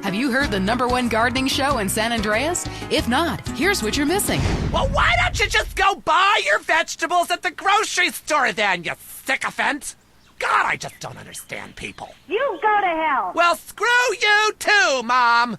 Have you heard the #1 gardening show in San Andreas? If not, here's what you're missing. Well, why don't you just go buy your vegetables at the grocery store then, you sycophant? God, I just don't understand people. You go to hell. Well, screw you too, Mom.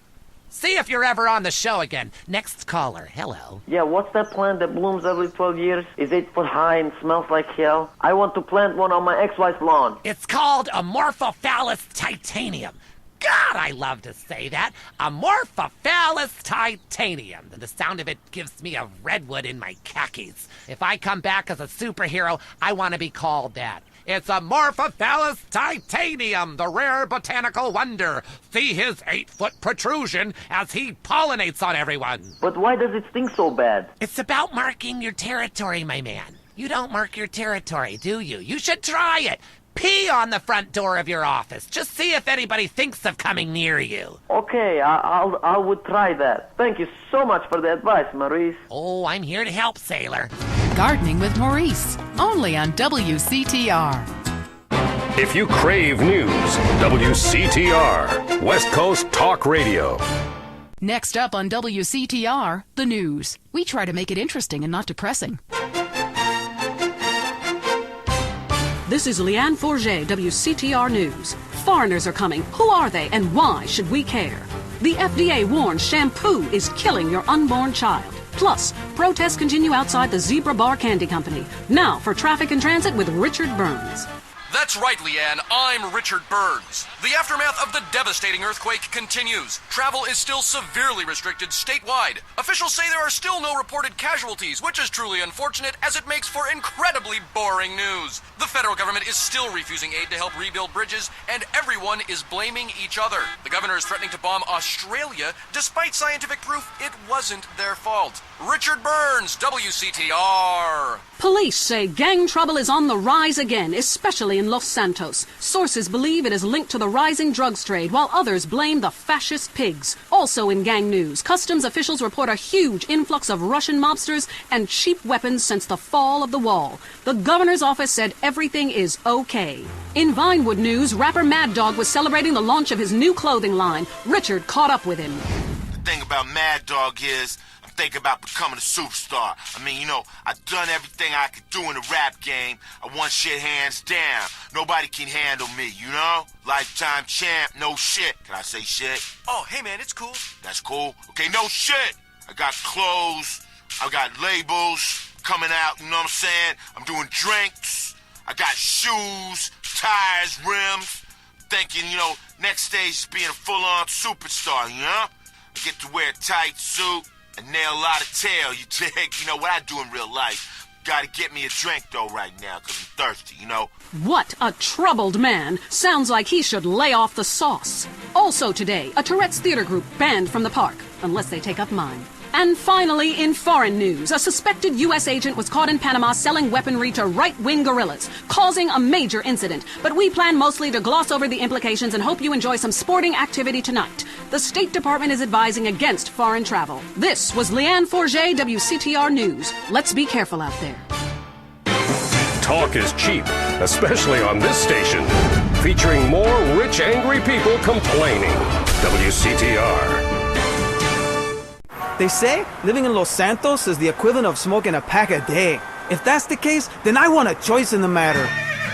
See if you're ever on the show again. Next caller, hello. Yeah, what's that plant that blooms every 12 years? Is 8 foot high and smells like hell? I want to plant one on my ex-wife's lawn. It's called Amorphophallus titanium. God, I love to say that. Amorphophallus titanium. The sound of it gives me a redwood in my khakis. If I come back as a superhero, I want to be called that. It's Amorphophallus titanium, the rare botanical wonder. See his 8-foot protrusion as he pollinates on everyone. But why does it stink so bad? It's about marking your territory, my man. You don't mark your territory, do you? You should try it. Pee on the front door of your office. Just see if anybody thinks of coming near you. Okay, I would try that. Thank you so much for the advice, Maurice. Oh, I'm here to help, sailor. Gardening with Maurice, only on WCTR. If you crave news, WCTR, West Coast Talk Radio. Next up on WCTR, the news. We try to make it interesting and not depressing. This is Leanne Forget, WCTR News. Foreigners are coming. Who are they and why should we care? The FDA warns shampoo is killing your unborn child. Plus, protests continue outside the Zebra Bar Candy Company. Now for Traffic and Transit with Richard Burns. That's right, Leanne. I'm Richard Burns. The aftermath of the devastating earthquake continues. Travel is still severely restricted statewide. Officials say there are still no reported casualties, which is truly unfortunate as it makes for incredibly boring news. The federal government is still refusing aid to help rebuild bridges, and everyone is blaming each other. The governor is threatening to bomb Australia, despite scientific proof it wasn't their fault. Richard Burns, WCTR. Police say gang trouble is on the rise again, especially in Los Santos. Sources believe it is linked to the rising drugs trade, while others blame the fascist pigs. Also in gang news, customs officials report a huge influx of Russian mobsters and cheap weapons since the fall of the wall. The governor's office said everything is okay. In Vinewood news, rapper Mad Dog was celebrating the launch of his new clothing line. Richard caught up with him. The thing about Mad Dog is I'm thinking about becoming a superstar. I mean, you know, I've done everything I could do in the rap game. I won shit hands down. Nobody can handle me, you know? Lifetime champ, no shit. Can I say shit? Oh, hey man, it's cool. That's cool. Okay, no shit. I got clothes. I got labels coming out, you know what I'm saying? I'm doing drinks. I got shoes, tires, rims. Thinking, you know, next stage is being a full-on superstar, you know? I get to wear a tight suit and nail a lot of tail, you dig? You know what I do in real life. Gotta get me a drink, though, right now, because I'm thirsty, you know? What a troubled man. Sounds like he should lay off the sauce. Also today, a Tourette's theater group banned from the park, unless they take up mine. And finally, in foreign news, a suspected U.S. agent was caught in Panama selling weaponry to right-wing guerrillas, causing a major incident. But we plan mostly to gloss over the implications and hope you enjoy some sporting activity tonight. The State Department is advising against foreign travel. This was Leanne Forget, WCTR News. Let's be careful out there. Talk is cheap, especially on this station. Featuring more rich, angry people complaining. WCTR. They say living in Los Santos is the equivalent of smoking a pack a day. If that's the case, then I want a choice in the matter.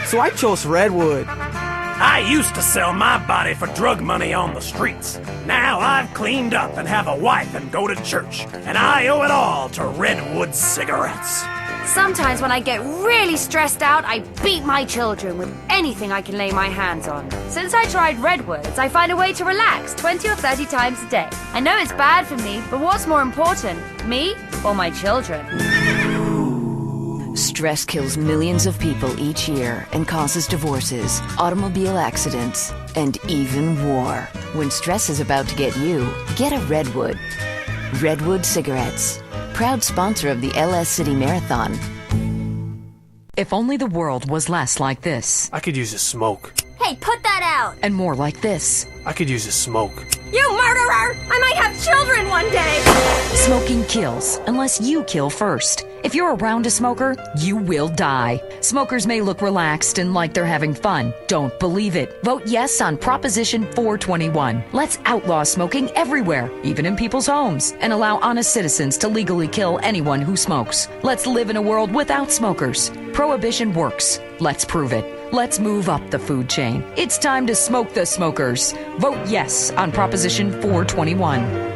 So I chose Redwood. I used to sell my body for drug money on the streets. Now I've cleaned up and have a wife and go to church. And I owe it all to Redwood cigarettes. Sometimes when I get really stressed out, I beat my children with anything I can lay my hands on. Since I tried Redwoods, I find a way to relax 20 or 30 times a day. I know it's bad for me, but what's more important, me or my children? Stress kills millions of people each year and causes divorces, automobile accidents, and even war. When stress is about to get you, get a Redwood. Redwood cigarettes. Proud sponsor of the LS City Marathon. If only the world was less like this. I could use a smoke. Hey, put that out! And more like this. I could use a smoke. You murderer! I might have children one day! Smoking kills, unless you kill first. If you're around a smoker, you will die. Smokers may look relaxed and like they're having fun. Don't believe it. Vote yes on Proposition 421. Let's outlaw smoking everywhere, even in people's homes, and allow honest citizens to legally kill anyone who smokes. Let's live in a world without smokers. Prohibition works. Let's prove it. Let's move up the food chain. It's time to smoke the smokers. Vote yes on Proposition 421.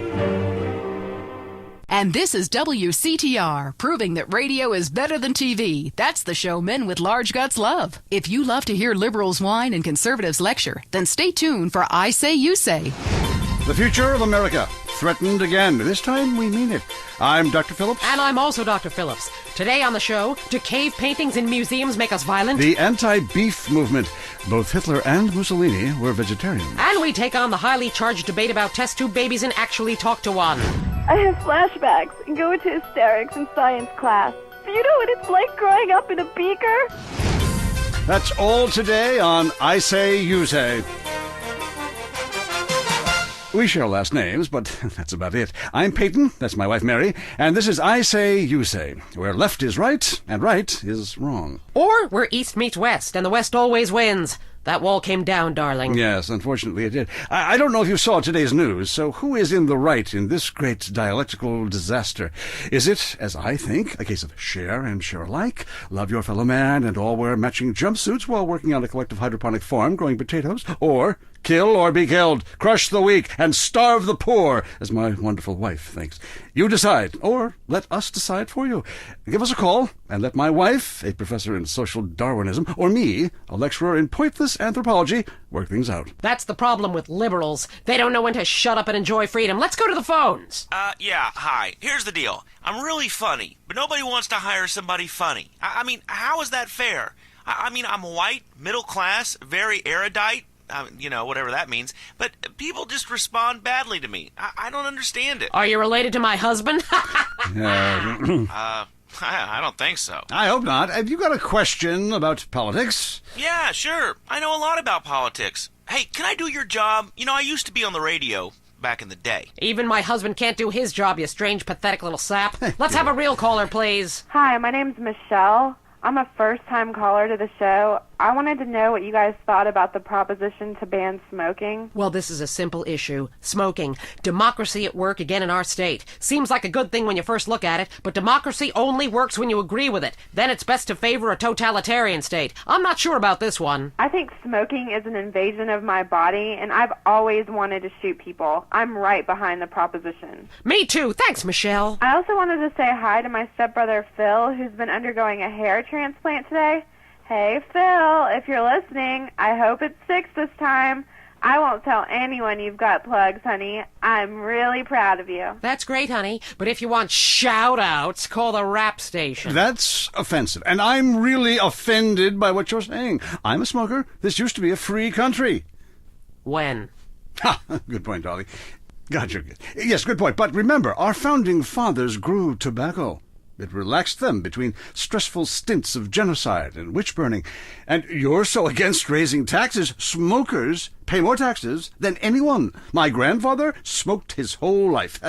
And this is WCTR, proving that radio is better than TV. That's the show men with large guts love. If you love to hear liberals whine and conservatives lecture, then stay tuned for I Say, You Say. The future of America, threatened again. This time we mean it. I'm Dr. Phillips. And I'm also Dr. Phillips. Today on the show, do cave paintings in museums make us violent? The anti-beef movement. Both Hitler and Mussolini were vegetarians. And we take on the highly charged debate about test tube babies and actually talk to one. I have flashbacks and go into hysterics in science class. Do you know what it's like growing up in a beaker? That's all today on I Say, You Say. We share last names, but that's about it. I'm Peyton, that's my wife Mary, and this is I Say, You Say, where left is right and right is wrong. Or where east meets west, and the west always wins. That wall came down, darling. Yes, unfortunately it did. I don't know if you saw today's news, so who is in the right in this great dialectical disaster? Is it, as I think, a case of share and share alike, love your fellow man, and all wear matching jumpsuits while working on a collective hydroponic farm growing potatoes? Or kill or be killed, crush the weak, and starve the poor, as my wonderful wife thinks? You decide, or let us decide for you. Give us a call, and let my wife, a professor in social Darwinism, or me, a lecturer in pointless anthropology, work things out. That's the problem with liberals. They don't know when to shut up and enjoy freedom. Let's go to the phones. Yeah, hi. Here's the deal. I'm really funny, but nobody wants to hire somebody funny. I mean, how is that fair? I mean, I'm white, middle class, very erudite, whatever that means, but people just respond badly to me. I don't understand it. Are you related to my husband? I don't think so. I hope not. Have you got a question about politics? Yeah, sure. I know a lot about politics. Hey, can I do your job? I used to be on the radio back in the day. Even my husband can't do his job, you strange, pathetic little sap. Let's have a real caller, please. Hi, my name's Michelle. I'm a first-time caller to the show. I wanted to know what you guys thought about the proposition to ban smoking. Well, this is a simple issue. Smoking. Democracy at work again in our state. Seems like a good thing when you first look at it, but democracy only works when you agree with it. Then it's best to favor a totalitarian state. I'm not sure about this one. I think smoking is an invasion of my body, and I've always wanted to shoot people. I'm right behind the proposition. Me too. Thanks, Michelle. I also wanted to say hi to my stepbrother Phil, who's been undergoing a hair transplant today. Hey, Phil, if you're listening, I hope it's 6 this time. I won't tell anyone you've got plugs, honey. I'm really proud of you. That's great, honey. But if you want shout-outs, call the rap station. That's offensive, and I'm really offended by what you're saying. I'm a smoker. This used to be a free country. When? Ha! Good point, Dolly. God, you're good. Yes, good point. But remember, our founding fathers grew tobacco. It relaxed them between stressful stints of genocide and witch-burning. And you're so against raising taxes, smokers pay more taxes than anyone. My grandfather smoked his whole life,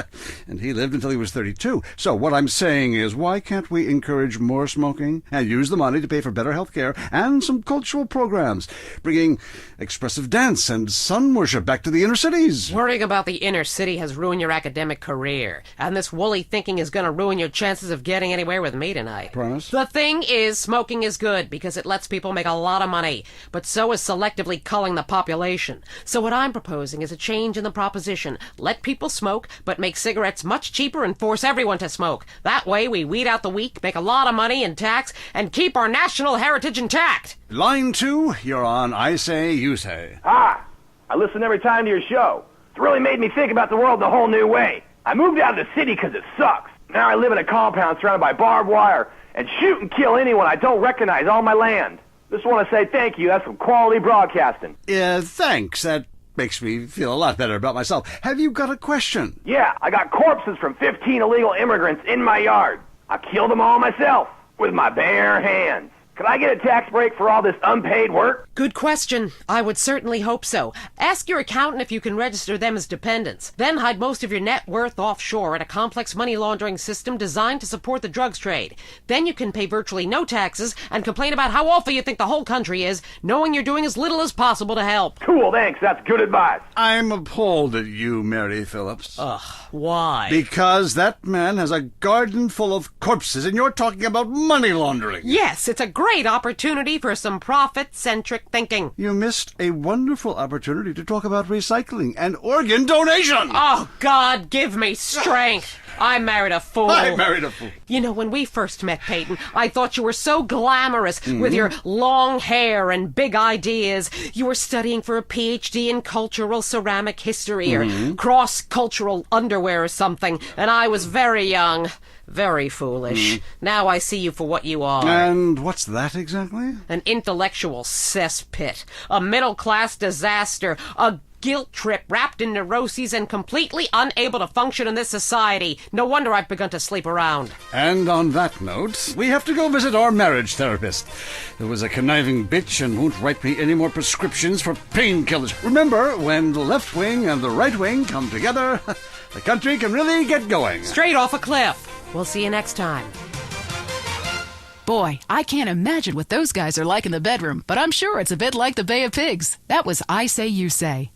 and he lived until he was 32. So what I'm saying is, why can't we encourage more smoking and use the money to pay for better health care and some cultural programs, bringing expressive dance and sun worship back to the inner cities? Worrying about the inner city has ruined your academic career, and this woolly thinking is going to ruin your chances of getting anywhere with me tonight. Promise? The thing is, smoking is good because it lets people make a lot of money, but so is selectively culling the population. So what I'm proposing is a change in the proposition. Let people smoke, but make cigarettes much cheaper and force everyone to smoke. That way we weed out the weak, make a lot of money in tax, and keep our national heritage intact. Line 2, you're on I Say, You Say. Hi. I listen every time to your show. It's really made me think about the world in a whole new way. I moved out of the city because it sucks. Now I live in a compound surrounded by barbed wire and shoot and kill anyone I don't recognize on my land. Just want to say thank you. That's some quality broadcasting. Thanks. That makes me feel a lot better about myself. Have you got a question? Yeah, I got corpses from 15 illegal immigrants in my yard. I killed them all myself with my bare hands. Could I get a tax break for all this unpaid work? Good question. I would certainly hope so. Ask your accountant if you can register them as dependents. Then hide most of your net worth offshore in a complex money laundering system designed to support the drugs trade. Then you can pay virtually no taxes and complain about how awful you think the whole country is, knowing you're doing as little as possible to help. Cool, thanks. That's good advice. I'm appalled at you, Mary Phillips. Ugh, why? Because that man has a garden full of corpses and you're talking about money laundering. Yes, it's a great opportunity for some profit-centric thinking. You missed a wonderful opportunity to talk about recycling and organ donation. Oh, God, give me strength. I married a fool. I married a fool. You know, when we first met, Peyton, I thought you were so glamorous with your long hair and big ideas. You were studying for a Ph.D. in cultural ceramic history or cross-cultural underwear or something, and I was very young. Very foolish. Now I see you for what you are. And what's that exactly? An intellectual cesspit. A middle-class disaster. A guilt trip wrapped in neuroses and completely unable to function in this society. No wonder I've begun to sleep around. And on that note, we have to go visit our marriage therapist. Who was a conniving bitch and won't write me any more prescriptions for painkillers. Remember, when the left wing and the right wing come together, the country can really get going. Straight off a cliff. We'll see you next time. Boy, I can't imagine what those guys are like in the bedroom, but I'm sure it's a bit like the Bay of Pigs. That was I Say, You Say.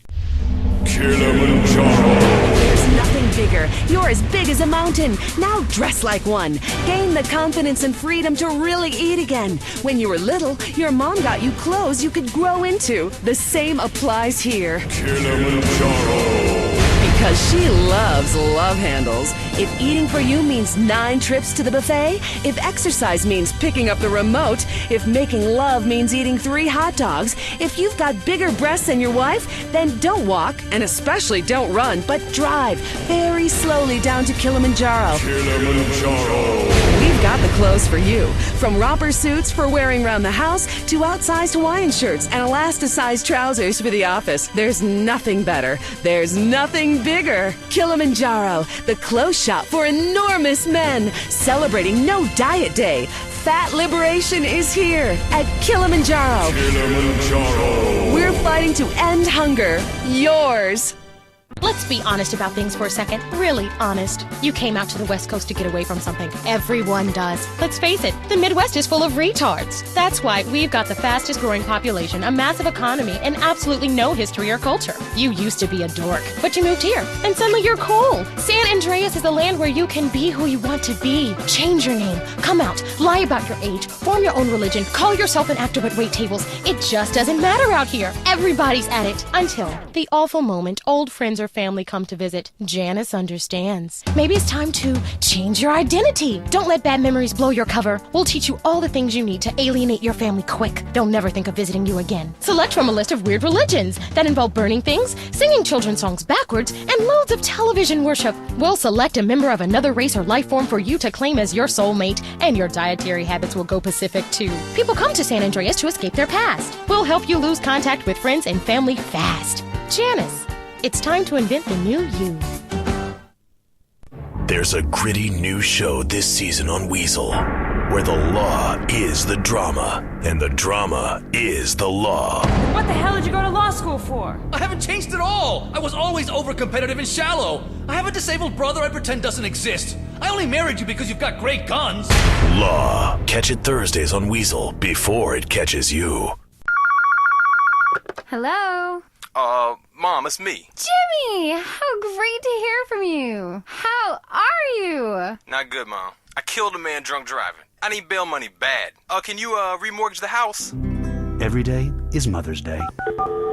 Kilimanjaro. There's nothing bigger. You're as big as a mountain. Now dress like one. Gain the confidence and freedom to really eat again. When you were little, your mom got you clothes you could grow into. The same applies here. Kilimanjaro. Because she loves love handles. If eating for you means 9 trips to the buffet, if exercise means picking up the remote, if making love means eating 3 hot dogs, if you've got bigger breasts than your wife, then don't walk, and especially don't run, but drive very slowly down to Kilimanjaro. Kilimanjaro. We've got the clothes for you. From romper suits for wearing around the house to outsized Hawaiian shirts and elasticized trousers for the office. There's nothing better. There's nothing bigger. Kilimanjaro, the clothes shop for enormous men. Celebrating No Diet Day. Fat liberation is here at Kilimanjaro. Kilimanjaro. We're fighting to end hunger. Yours. Let's be honest about things for a second. Really honest. You came out to the West Coast to get away from something. Everyone does. Let's face it, the Midwest is full of retards. That's why we've got the fastest growing population, a massive economy, and absolutely no history or culture. You used to be a dork, but you moved here, and suddenly you're cool. San Andreas is the land where you can be who you want to be. Change your name, come out, lie about your age, form your own religion, call yourself an actor but wait tables. It just doesn't matter out here. Everybody's at it. Until the awful moment old friends or family come to visit. Janice understands. Maybe it's time to change your identity. Don't let bad memories blow your cover. We'll teach you all the things you need to alienate your family quick. They'll never think of visiting you again. Select from a list of weird religions that involve burning things, singing children's songs backwards, and loads of television worship. We'll select a member of another race or life form for you to claim as your soulmate, and your dietary habits will go Pacific too. People come to San Andreas to escape their past. We'll help you lose contact with friends and family fast. Janice. It's time to invent the new you. There's a gritty new show this season on Weasel, where the law is the drama, and the drama is the law. What the hell did you go to law school for? I haven't changed at all. I was always over-competitive and shallow. I have a disabled brother I pretend doesn't exist. I only married you because you've got great guns. Law. Catch it Thursdays on Weasel before it catches you. Hello? Mom, it's me. Jimmy! How great to hear from you. How are you? Not good, Mom. I killed a man drunk driving. I need bail money bad. Can you remortgage the house? Every day is Mother's Day.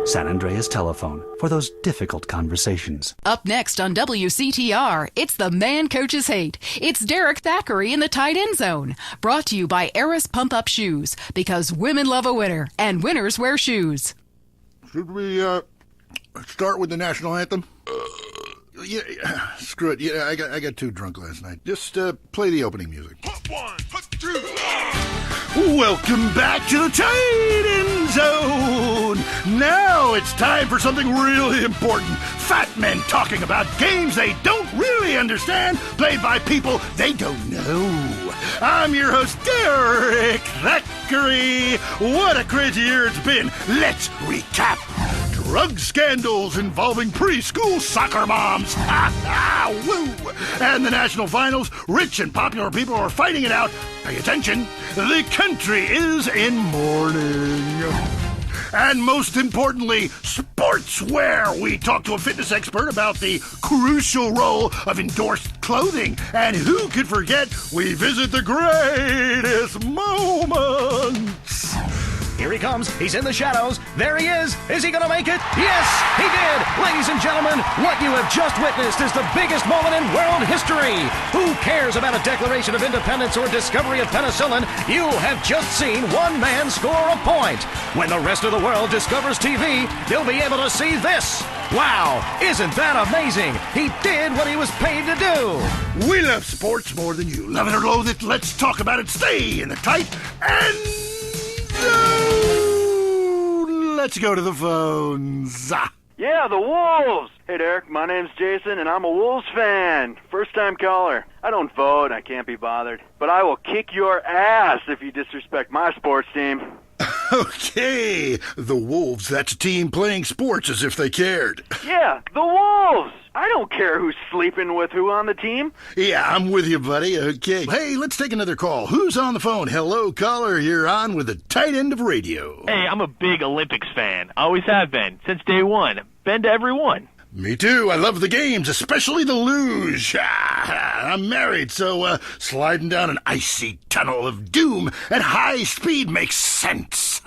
San Andreas Telephone for those difficult conversations. Up next on WCTR, it's the Man Coaches Hate. It's Derek Thackeray in the tight end zone. Brought to you by Eris Pump Up Shoes, because women love a winner, and winners wear shoes. Should we start with the national anthem? Yeah, screw it. Yeah, I got too drunk last night. Just play the opening music. Put 1, put 2. Welcome back to the tight end zone. Now it's time for something really important. Fat men talking about games they don't really understand, played by people they don't know. I'm your host, Derek Thackeray. What a crazy year it's been. Let's recap. Drug scandals involving preschool soccer moms. Woo! And the national finals, rich and popular people are fighting it out. Pay attention. The country is in mourning. And most importantly, sportswear. We talked to a fitness expert about the crucial role of endorsed clothing. And who could forget, we visit the greatest moments. Here he comes. He's in the shadows. There he is. Is he going to make it? Yes, he did. Ladies and gentlemen, what you have just witnessed is the biggest moment in world history. Who cares about a Declaration of Independence or discovery of penicillin? You have just seen one man score a point. When the rest of the world discovers TV, they'll be able to see this. Wow, isn't that amazing? He did what he was paid to do. We love sports more than you. Love it or loathe it, let's talk about it. Stay in the tight and... let's go to the phones. Yeah, the Wolves! Hey, Derek, my name's Jason, and I'm a Wolves fan. First-time caller. I don't vote, I can't be bothered. But I will kick your ass if you disrespect my sports team. Okay, the Wolves, that's a team playing sports as if they cared. Yeah, the Wolves! I don't care who's sleeping with who on the team. Yeah, I'm with you, buddy. Okay. Hey, let's take another call. Who's on the phone? Hello, caller. You're on with the tight end of radio. Hey, I'm a big Olympics fan. Always have been, since day one. Been to every one. Me too. I love the games, especially the luge. I'm married, so sliding down an icy tunnel of doom at high speed makes sense.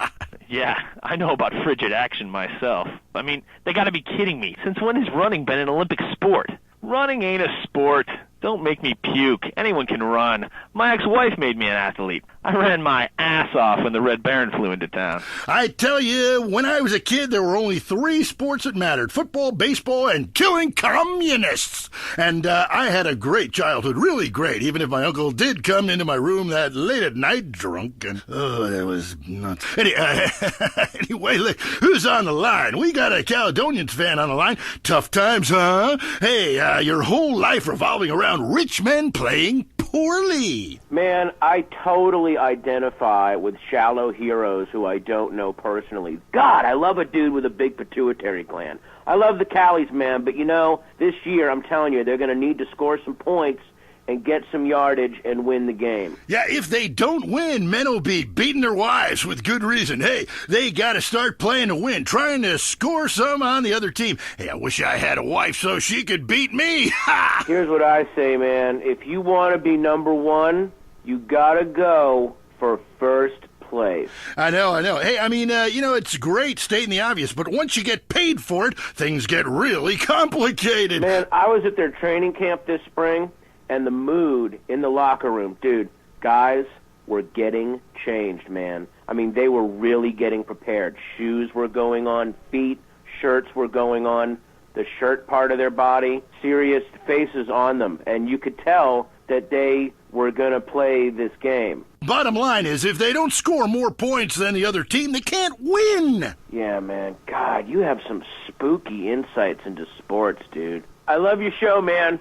Yeah, I know about frigid action myself. I mean, they gotta be kidding me. Since when has running been an Olympic sport? Running ain't a sport. Don't make me puke. Anyone can run. My ex-wife made me an athlete. I ran my ass off when the Red Baron flew into town. I tell you, when I was a kid, there were only 3 sports that mattered. Football, baseball, and killing communists. And I had a great childhood, really great, even if my uncle did come into my room that late at night drunk. And, oh, that was nuts. Anyway, look, who's on the line? We got a Caledonians fan on the line. Tough times, huh? Hey, your whole life revolving around rich men playing poorly. Man, I totally identify with shallow heroes who I don't know personally. God, I love a dude with a big pituitary gland. I love the Callies, man, but you know, this year, I'm telling you, they're going to need to score some points and get some yardage and win the game. Yeah, if they don't win, men will be beating their wives with good reason. Hey, they got to start playing to win, trying to score some on the other team. Hey, I wish I had a wife so she could beat me. Ha! Here's what I say, man. If you want to be number one, you got to go for first place. I know. Hey, I mean, it's great stating the obvious, but once you get paid for it, things get really complicated. Man, I was at their training camp this spring, and the mood in the locker room, dude, guys were getting changed, man. I mean, they were really getting prepared. Shoes were going on, feet, shirts were going on, the shirt part of their body, serious faces on them. And you could tell that they were going to play this game. Bottom line is, if they don't score more points than the other team, they can't win. Yeah, man. God, you have some spooky insights into sports, dude. I love your show, man.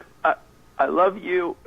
I love you.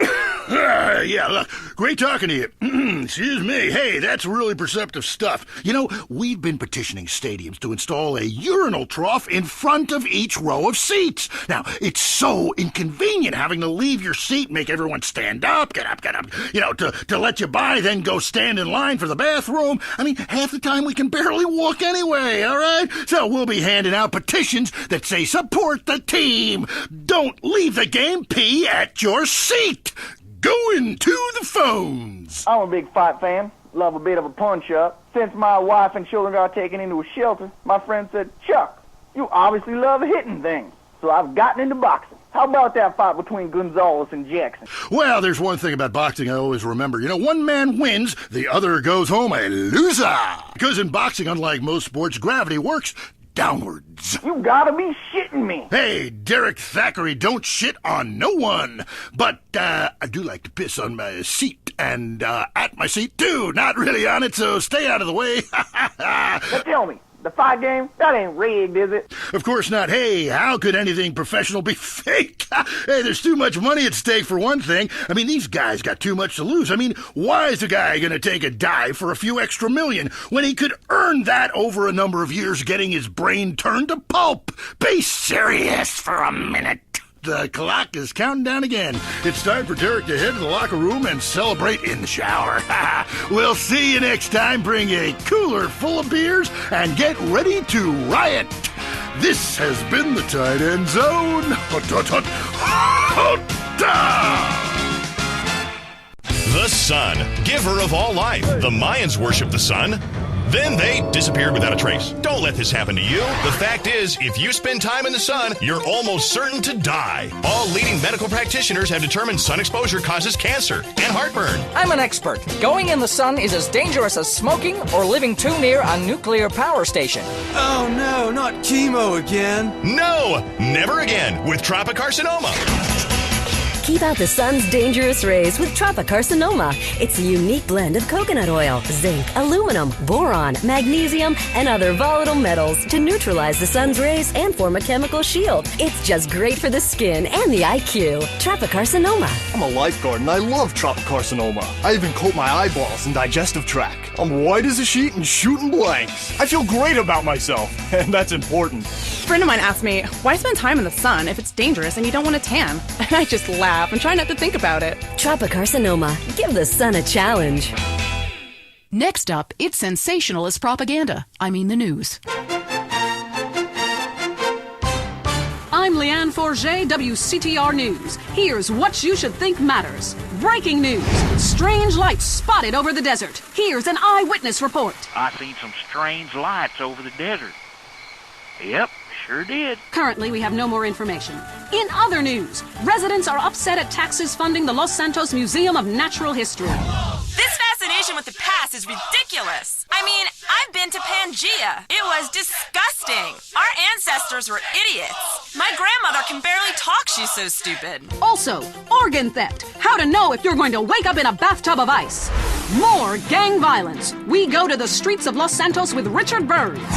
Yeah, look, great talking to you. Excuse me. Hey, that's really perceptive stuff. You know, we've been petitioning stadiums to install a urinal trough in front of each row of seats. Now, it's so inconvenient having to leave your seat, make everyone stand up, get up, to let you by, then go stand in line for the bathroom. I mean, half the time we can barely walk anyway, all right? So we'll be handing out petitions that say support the team. Don't leave the game, pee at your seat. Going to the phones. I'm a big fight fan. Love a bit of a punch-up. Since my wife and children got taken into a shelter, my friend said, Chuck, you obviously love hitting things. So I've gotten into boxing. How about that fight between Gonzalez and Jackson? Well, there's one thing about boxing I always remember. You know, one man wins, the other goes home a loser. Because in boxing, unlike most sports, gravity works downwards. You gotta be shitting me. Hey, Derek Thackeray, don't shit on no one. But I do like to piss on my seat and at my seat, too. Not really on it, so stay out of the way. Now tell me, The fight game, that ain't rigged, is it? Of course not. Hey, how could anything professional be fake? Hey, there's too much money at stake for one thing. I mean, these guys got too much to lose. I mean, why is a guy going to take a dive for a few extra million when he could earn that over a number of years getting his brain turned to pulp? Be serious for a minute. The clock is counting down again. It's time for Derek to head to the locker room and celebrate in the shower. We'll see you next time. Bring a cooler full of beers and get ready to riot. This has been the Tight End Zone. The sun, giver of all life. The Mayans worship the sun. Then they disappeared without a trace. Don't let this happen to you. The fact is, if you spend time in the sun, you're almost certain to die. All leading medical practitioners have determined sun exposure causes cancer and heartburn. I'm an expert. Going in the sun is as dangerous as smoking or living too near a nuclear power station. Oh no, not chemo again. No, never again with tropicarcinoma. Keep out the sun's dangerous rays with tropicarcinoma. It's a unique blend of coconut oil, zinc, aluminum, boron, magnesium, and other volatile metals to neutralize the sun's rays and form a chemical shield. It's just great for the skin and the IQ. Tropicarcinoma. I'm a lifeguard and I love tropicarcinoma. I even coat my eyeballs and digestive tract. I'm white as a sheet and shooting blanks. I feel great about myself, and that's important. A friend of mine asked me, why spend time in the sun if it's dangerous and you don't want to tan? And I just laugh and try not to think about it. Tropicarcinoma. Give the sun a challenge. Next up, it's sensationalist propaganda. I mean the news. I'm Leanne Forget, WCTR News. Here's what you should think matters. Breaking news. Strange lights spotted over the desert. Here's an eyewitness report. I seen some strange lights over the desert. Yep, sure did. Currently, we have no more information. In other news, residents are upset at taxes funding the Los Santos Museum of Natural History. This fascination with the past is ridiculous. I mean, I've been to Pangea. It was disgusting. Our ancestors were idiots. My grandmother can barely talk, she's so stupid. Also, organ theft. How to know if you're going to wake up in a bathtub of ice. More gang violence. We go to the streets of Los Santos with Richard Burns.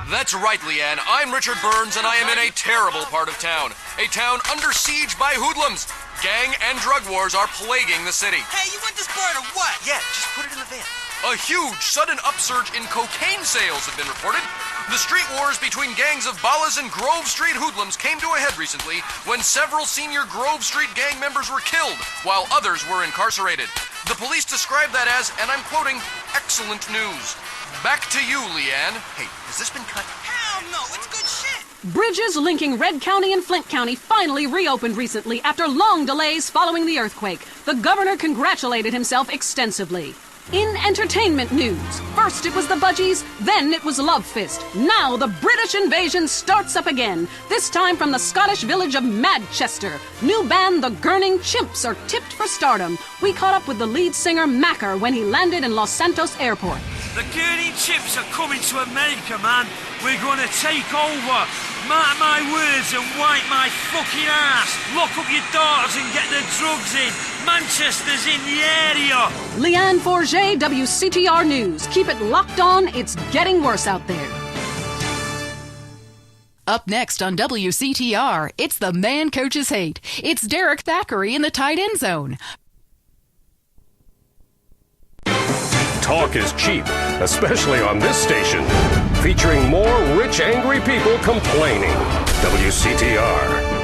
That's right, Leanne. I'm Richard Burns, and I am in a terrible part of town. A town under siege by hoodlums. Gang and drug wars are plaguing the city. Hey, you want this bird or what? Yeah, just put it in the van. A huge, sudden upsurge in cocaine sales have been reported. The street wars between gangs of Ballas and Grove Street hoodlums came to a head recently when several senior Grove Street gang members were killed, while others were incarcerated. The police described that as, and I'm quoting, excellent news. Back to you, Leanne. Hey, has this been cut? Hell no, it's good shit. Bridges linking Red County and Flint County finally reopened recently after long delays following the earthquake. The governor congratulated himself extensively. In entertainment news, first it was the Budgies, then it was Love Fist. Now the British invasion starts up again, this time from the Scottish village of Manchester. New band The Gurning Chimps are tipped for stardom. We caught up with the lead singer Macker when he landed in Los Santos Airport. The Gurning Chimps are coming to America, man. We're gonna take over. Mark my words and wipe my fucking ass. Lock up your daughters and get the drugs in. Manchester's in the area. Leanne Forget, WCTR News. Keep it locked on. It's getting worse out there. Up next on WCTR, it's the man coaches hate. It's Derek Thackeray in the tight end zone. Talk is cheap, especially on this station. Featuring more rich, angry people complaining. WCTR.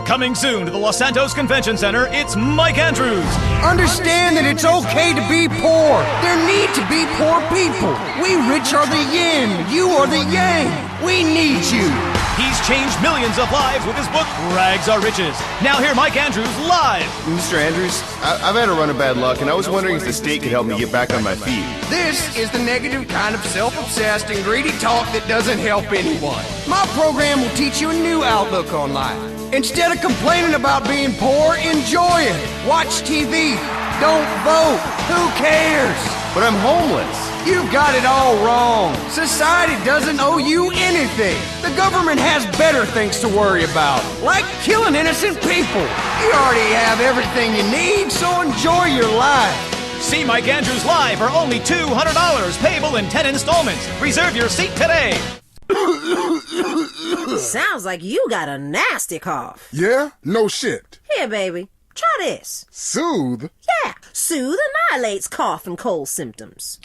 Coming soon to the Los Santos Convention Center, it's Mike Andrews. Understand that it's okay to be poor. There need to be poor people. We rich are the yin, you are the yang. We need you. He's changed millions of lives with his book, Rags Are Riches. Now hear Mike Andrews live. Mr. Andrews, I've had a run of bad luck, and I was wondering if the state could help me get back on my feet. This is the negative kind of self-obsessed and greedy talk that doesn't help anyone. My program will teach you a new outlook on life. Instead of complaining about being poor, enjoy it. Watch TV. Don't vote. Who cares? But I'm homeless. You've got it all wrong. Society doesn't owe you anything. The government has better things to worry about, like killing innocent people. You already have everything you need, so enjoy your life. See Mike Andrews live for only $200, payable in 10 installments. Reserve your seat today. Sounds like you got a nasty cough. Yeah? No shit. Here, baby. Try this. Soothe? Yeah. Soothe annihilates cough and cold symptoms.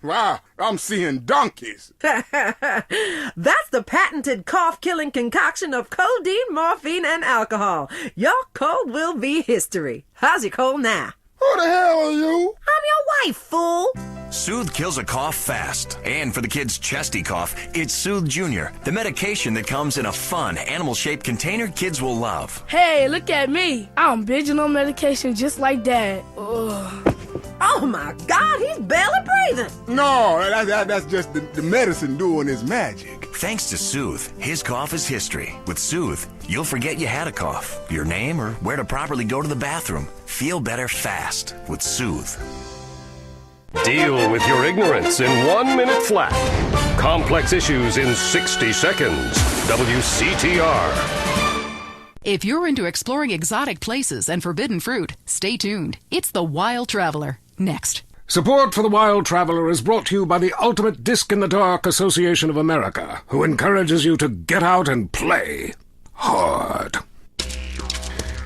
Wow, I'm seeing donkeys. That's the patented cough-killing concoction of codeine, morphine, and alcohol. Your cold will be history. How's your cold now? Who the hell are you? I'm your wife, fool. Soothe kills a cough fast. And for the kids' chesty cough, it's Soothe Junior, the medication that comes in a fun, animal-shaped container kids will love. Hey, look at me. I'm binging on medication just like Dad. Ugh. Oh, my God, he's barely breathing. No, that's just the medicine doing its magic. Thanks to Soothe, his cough is history. With Soothe, you'll forget you had a cough, your name, or where to properly go to the bathroom. Feel better fast with Soothe. Deal with your ignorance in 1 minute flat. Complex issues in 60 seconds. WCTR. If you're into exploring exotic places and forbidden fruit, stay tuned. It's The Wild Traveler. Next. Support for The Wild Traveler is brought to you by the Ultimate Disc in the Dark Association of America, who encourages you to get out and play hard.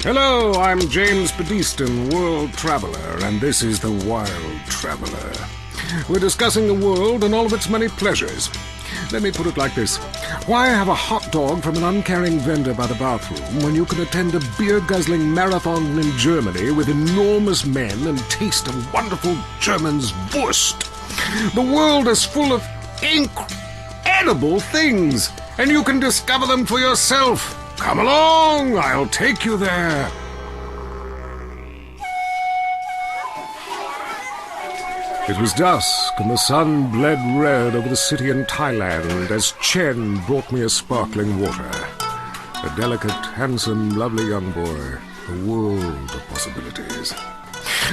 Hello, I'm James Pedestin, World Traveler, and this is The Wild Traveler. We're discussing the world and all of its many pleasures. Let me put it like this. Why have a hot dog from an uncaring vendor by the bathroom when you can attend a beer-guzzling marathon in Germany with enormous men and taste a wonderful German's Wurst? The world is full of incredible things, and you can discover them for yourself. Come along, I'll take you there. It was dusk, and the sun bled red over the city in Thailand as Chen brought me a sparkling water. A delicate, handsome, lovely young boy. A world of possibilities.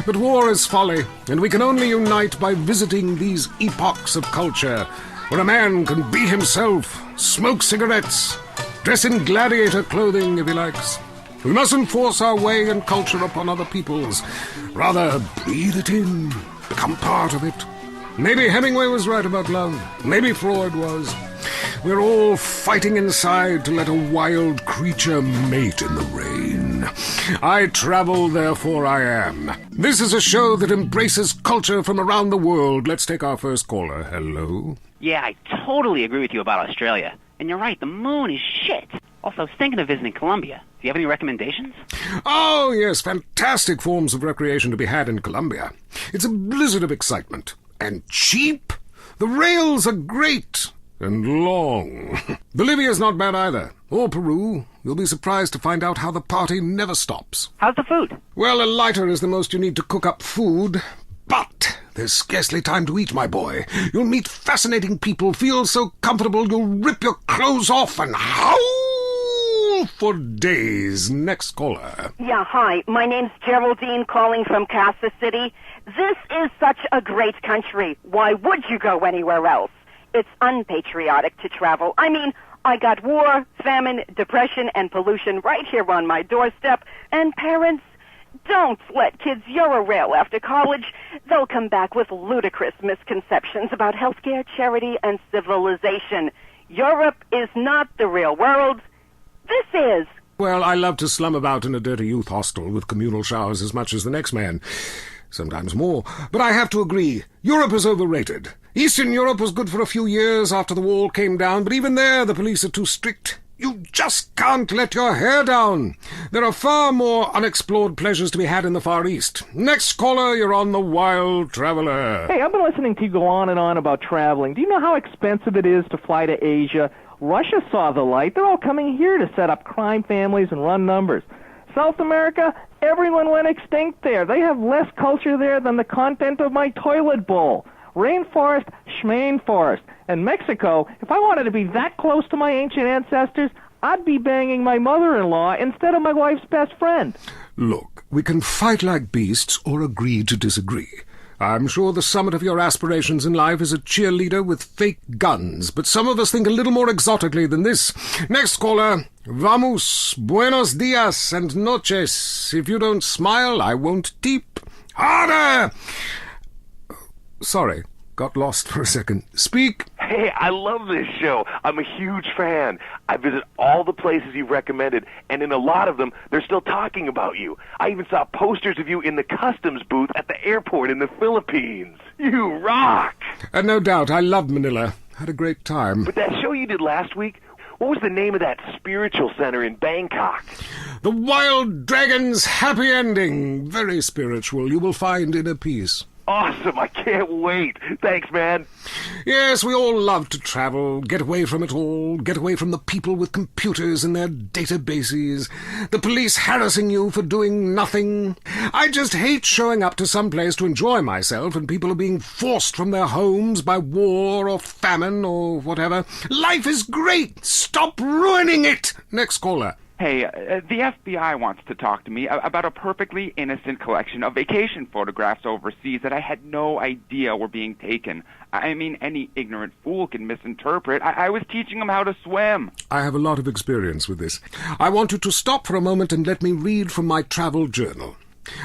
But war is folly, and we can only unite by visiting these epochs of culture, where a man can be himself, smoke cigarettes, dress in gladiator clothing if he likes. We mustn't force our way and culture upon other people's. Rather, breathe it in, become part of it. Maybe Hemingway was right about love. Maybe Freud was. We're all fighting inside to let a wild creature mate in the rain. I travel, therefore I am. This is a show that embraces culture from around the world. Let's take our first caller. Hello? Yeah, I totally agree with you about Australia. And you're right, the moon is shit. Also, I was thinking of visiting Colombia. Do you have any recommendations? Oh, yes, fantastic forms of recreation to be had in Colombia. It's a blizzard of excitement. And cheap. The rails are great. And long. Bolivia's not bad either. Or Peru. You'll be surprised to find out how the party never stops. How's the food? Well, a lighter is the most you need to cook up food. But there's scarcely time to eat, my boy. You'll meet fascinating people, feel so comfortable you'll rip your clothes off and howl for days. Next caller. Yeah, hi. My name's Geraldine, calling from Kansas City. This is such a great country. Why would you go anywhere else? It's unpatriotic to travel. I mean, I got war, famine, depression, and pollution right here on my doorstep. And parents, don't let kids Euro-rail after college. They'll come back with ludicrous misconceptions about healthcare, charity, and civilization. Europe is not the real world. This is. Well, I love to slum about in a dirty youth hostel with communal showers as much as the next man. Sometimes more. But I have to agree, Europe is overrated. Eastern Europe was good for a few years after the wall came down, but even there the police are too strict. You just can't let your hair down. There are far more unexplored pleasures to be had in the Far East. Next caller, you're on The Wild Traveler. Hey, I've been listening to you go on and on about traveling. Do you know how expensive it is to fly to Asia? Russia saw the light. They're all coming here to set up crime families and run numbers. South America, everyone went extinct there. They have less culture there than the content of my toilet bowl. Rainforest, schmain forest. And Mexico, if I wanted to be that close to my ancient ancestors, I'd be banging my mother-in-law instead of my wife's best friend. Look, we can fight like beasts or agree to disagree. I'm sure the summit of your aspirations in life is a cheerleader with fake guns, but some of us think a little more exotically than this. Next caller, vamos, buenos dias and noches. If you don't smile, I won't tip. Harder! Sorry, got lost for a second. Speak. Hey, I love this show. I'm a huge fan. I visit all the places you've recommended, and in a lot of them, they're still talking about you. I even saw posters of you in the customs booth at the airport in the Philippines. You rock! No doubt, I love Manila. Had a great time. But that show you did last week, what was the name of that spiritual center in Bangkok? The Wild Dragon's Happy Ending. Very spiritual. You will find inner peace. Awesome. I can't wait. Thanks, man. Yes, we all love to travel, get away from it all, get away from the people with computers and their databases, the police harassing you for doing nothing. I just hate showing up to some place to enjoy myself and people are being forced from their homes by war or famine or whatever. Life is great. Stop ruining it. Next caller. Hey, the FBI wants to talk to me about a perfectly innocent collection of vacation photographs overseas that I had no idea were being taken. I mean, any ignorant fool can misinterpret. I was teaching them how to swim. I have a lot of experience with this. I want you to stop for a moment and let me read from my travel journal.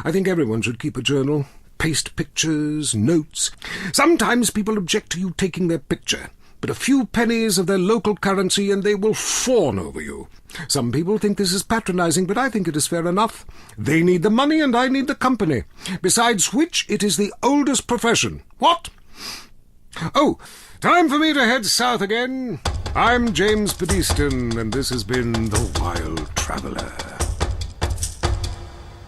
I think everyone should keep a journal. Paste pictures, notes. Sometimes people object to you taking their picture. But a few pennies of their local currency and they will fawn over you. Some people think this is patronizing, but I think it is fair enough. They need the money and I need the company. Besides which, it is the oldest profession. What? Oh, time for me to head south again. I'm James Pedeston, and this has been The Wild Traveler.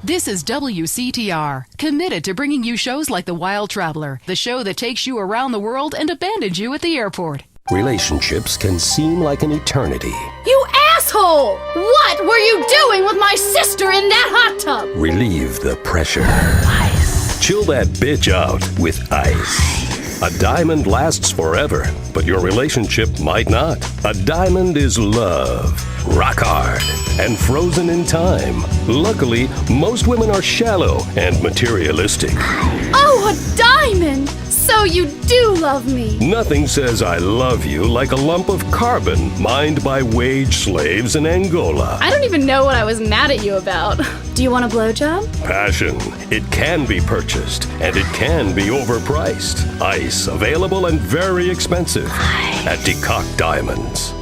This is WCTR, committed to bringing you shows like The Wild Traveler, the show that takes you around the world and abandons you at the airport. Relationships can seem like an eternity. You asshole! What were you doing with my sister in that hot tub? Relieve the pressure. Ice. Chill that bitch out with ice. A diamond lasts forever, but your relationship might not. A diamond is love, rock hard, and frozen in time. Luckily, most women are shallow and materialistic. Oh, a diamond! So you do love me. Nothing says I love you like a lump of carbon mined by wage slaves in Angola. I don't even know what I was mad at you about. Do you want a blowjob? Passion. It can be purchased, and it can be overpriced. Ice, available and very expensive at DeCock Diamonds.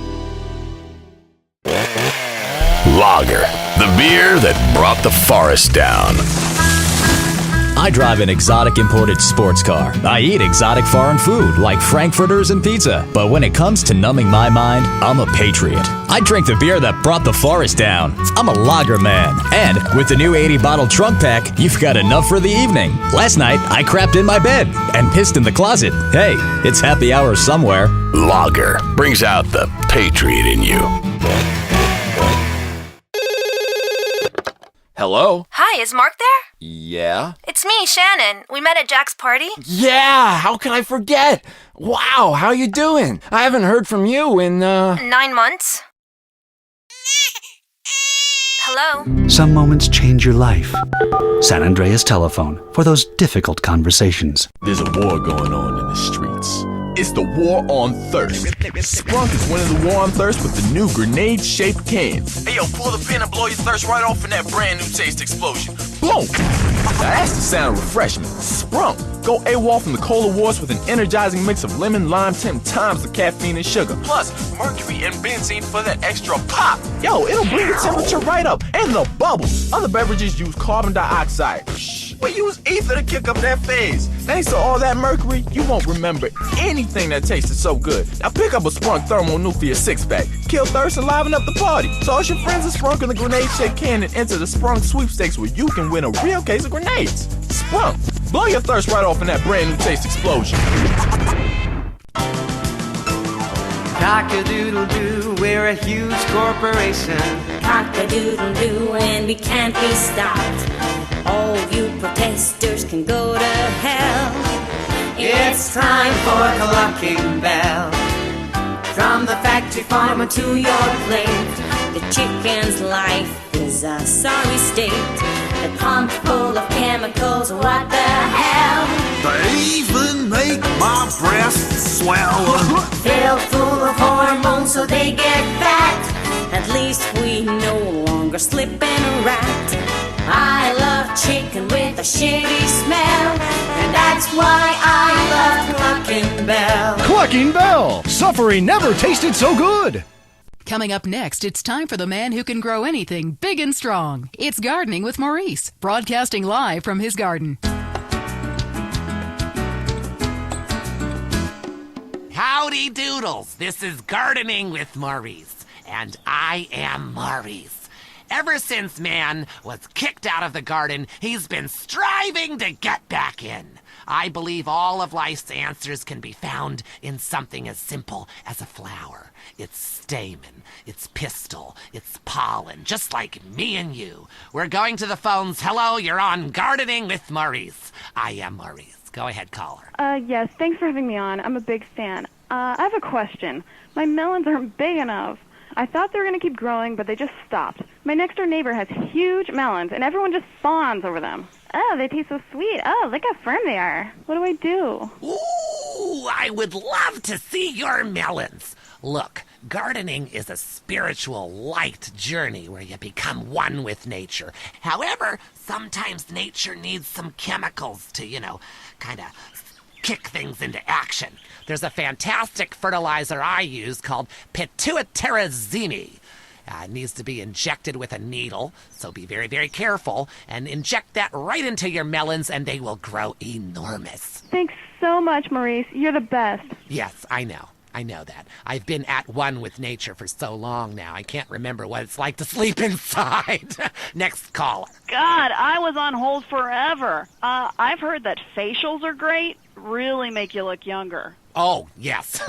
Lager, the beer that brought the forest down. I drive an exotic imported sports car. I eat exotic foreign food like frankfurters and pizza. But when it comes to numbing my mind, I'm a patriot. I drink the beer that brought the forest down. I'm a lager man. And with the new 80-bottle trunk pack, you've got enough for the evening. Last night, I crapped in my bed and pissed in the closet. Hey, it's happy hour somewhere. Lager brings out the patriot in you. Hello? Hi, is Mark there? Yeah? It's me, Shannon. We met at Jack's party. Yeah! How can I forget? Wow, how you doing? I haven't heard from you in, 9 months. Hello? Some moments change your life. San Andreas Telephone for those difficult conversations. There's a war going on in the streets. It's the war on thirst. Sprunk is winning the war on thirst with the new grenade-shaped cans. Hey, yo, pull the pin and blow your thirst right off in that brand new taste explosion. Boom! Now that's the sound of refreshment. Sprunk. Go AWOL from the cola wars with an energizing mix of lemon, lime, 10 times the caffeine and sugar. Plus, mercury and benzene for that extra pop. Yo, it'll bring the temperature right up. And the bubbles. Other beverages use carbon dioxide. But use ether to kick up that phase. Thanks to all that mercury, you won't remember anything that tasted so good. Now pick up a Sprunk Thermonuclear 6-pack. Kill thirst and liven up the party. So all your friends are Sprunk in the grenade-shaped can and enter the Sprunk sweepstakes where you can win a real case of grenades. Sprunk. Blow your thirst right off in that brand new taste explosion. Cock-a-doodle-doo, we're a huge corporation. Cock-a-doodle-doo, and we can't be stopped. All you protesters can go to hell. It's time for a clucking bell. From the factory farmer to your plate, the chicken's life is a sorry state. The pump full of chemicals, what the hell? They even make my breasts swell. Filled full of hormones so they get fat. At least we no longer slip and rat. I love chicken with a shitty smell. And that's why I love Clucking Bell. Clucking Bell! Suffering never tasted so good! Coming up next, it's time for the man who can grow anything big and strong. It's Gardening with Maurice, broadcasting live from his garden. Howdy doodles, this is Gardening with Maurice, and I am Maurice. Ever since man was kicked out of the garden, he's been striving to get back in. I believe all of life's answers can be found in something as simple as a flower. Its stamen, its pistil, its pollen, just like me and you. We're going to the phones. Hello, you're on Gardening with Maurice. I am Maurice. Go ahead, caller. Yes, thanks for having me on. I'm a big fan. I have a question. My melons aren't big enough. I thought they were going to keep growing, but they just stopped. My next-door neighbor has huge melons, and everyone just fawns over them. Oh, they taste so sweet. Oh, look how firm they are. What do I do? Ooh, I would love to see your melons. Look, gardening is a spiritual, light journey where you become one with nature. However, sometimes nature needs some chemicals to, kind of kick things into action. There's a fantastic fertilizer I use called Pt.1. It needs to be injected with a needle, so be very, very careful, and inject that right into your melons, and they will grow enormous. Thanks so much, Maurice. You're the best. Yes, I know. I know that. I've been at one with nature for so long now, I can't remember what it's like to sleep inside. Next caller. God, I was on hold forever. I've heard that facials are great, really make you look younger. Oh, yes.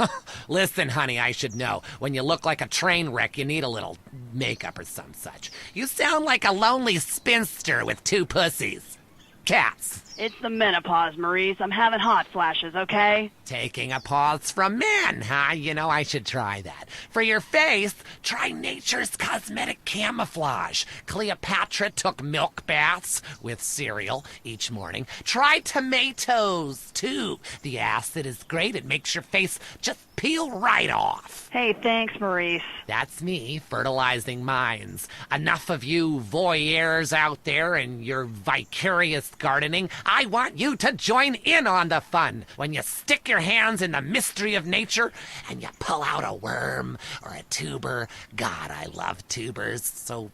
Listen, honey, I should know. When you look like a train wreck, you need a little makeup or some such. You sound like a lonely spinster with 2 pussies. Cats. It's the menopause, Maurice. I'm having hot flashes, okay? Taking a pause from men, huh? I should try that. For your face, try Nature's Cosmetic Camouflage. Cleopatra took milk baths with cereal each morning. Try tomatoes, too. The acid is great. It makes your face just peel right off. Hey, thanks, Maurice. That's me, fertilizing minds. Enough of you voyeurs out there and your vicarious gardening. I want you to join in on the fun. When you stick your hands in the mystery of nature and you pull out a worm or a tuber. God, I love tubers. So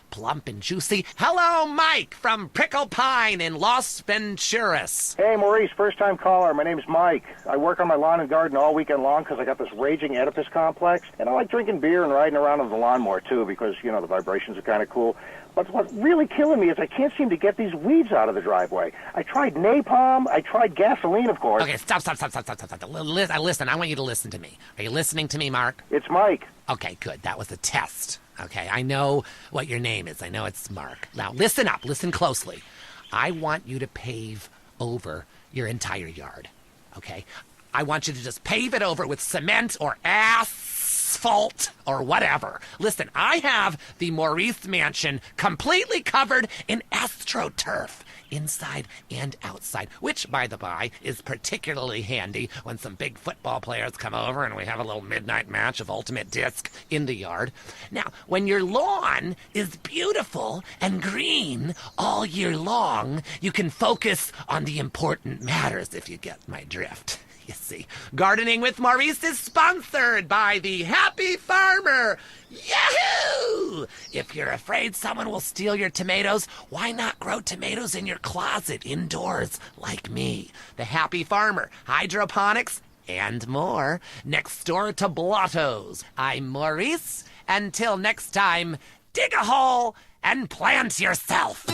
plump and juicy. Hello, Mike from Prickle Pine in Los Venturas. Hey, Maurice, first-time caller. My name's Mike. I work on my lawn and garden all weekend long because I got this raging Oedipus complex, and I like drinking beer and riding around on the lawnmower, too, because, the vibrations are kind of cool. But what's really killing me is I can't seem to get these weeds out of the driveway. I tried napalm. I tried gasoline, of course. Okay, stop. Listen, I want you to listen to me. Are you listening to me, Mark? It's Mike. Okay, good. That was a test. Okay, I know what your name is. I know it's Mark. Now, listen up. Listen closely. I want you to pave over your entire yard, okay? I want you to just pave it over with cement or asphalt or whatever. Listen, I have the Maurice Mansion completely covered in AstroTurf, inside and outside, which, by the by, is particularly handy when some big football players come over and we have a little midnight match of Ultimate Disc in the yard. Now, when your lawn is beautiful and green all year long, you can focus on the important matters, if you get my drift. You see, Gardening with Maurice is sponsored by the Happy Farmer. Yahoo! If you're afraid someone will steal your tomatoes, why not grow tomatoes in your closet indoors like me? The Happy Farmer, hydroponics, and more. Next door to Blotto's. I'm Maurice. Until next time, dig a hole and plant yourself.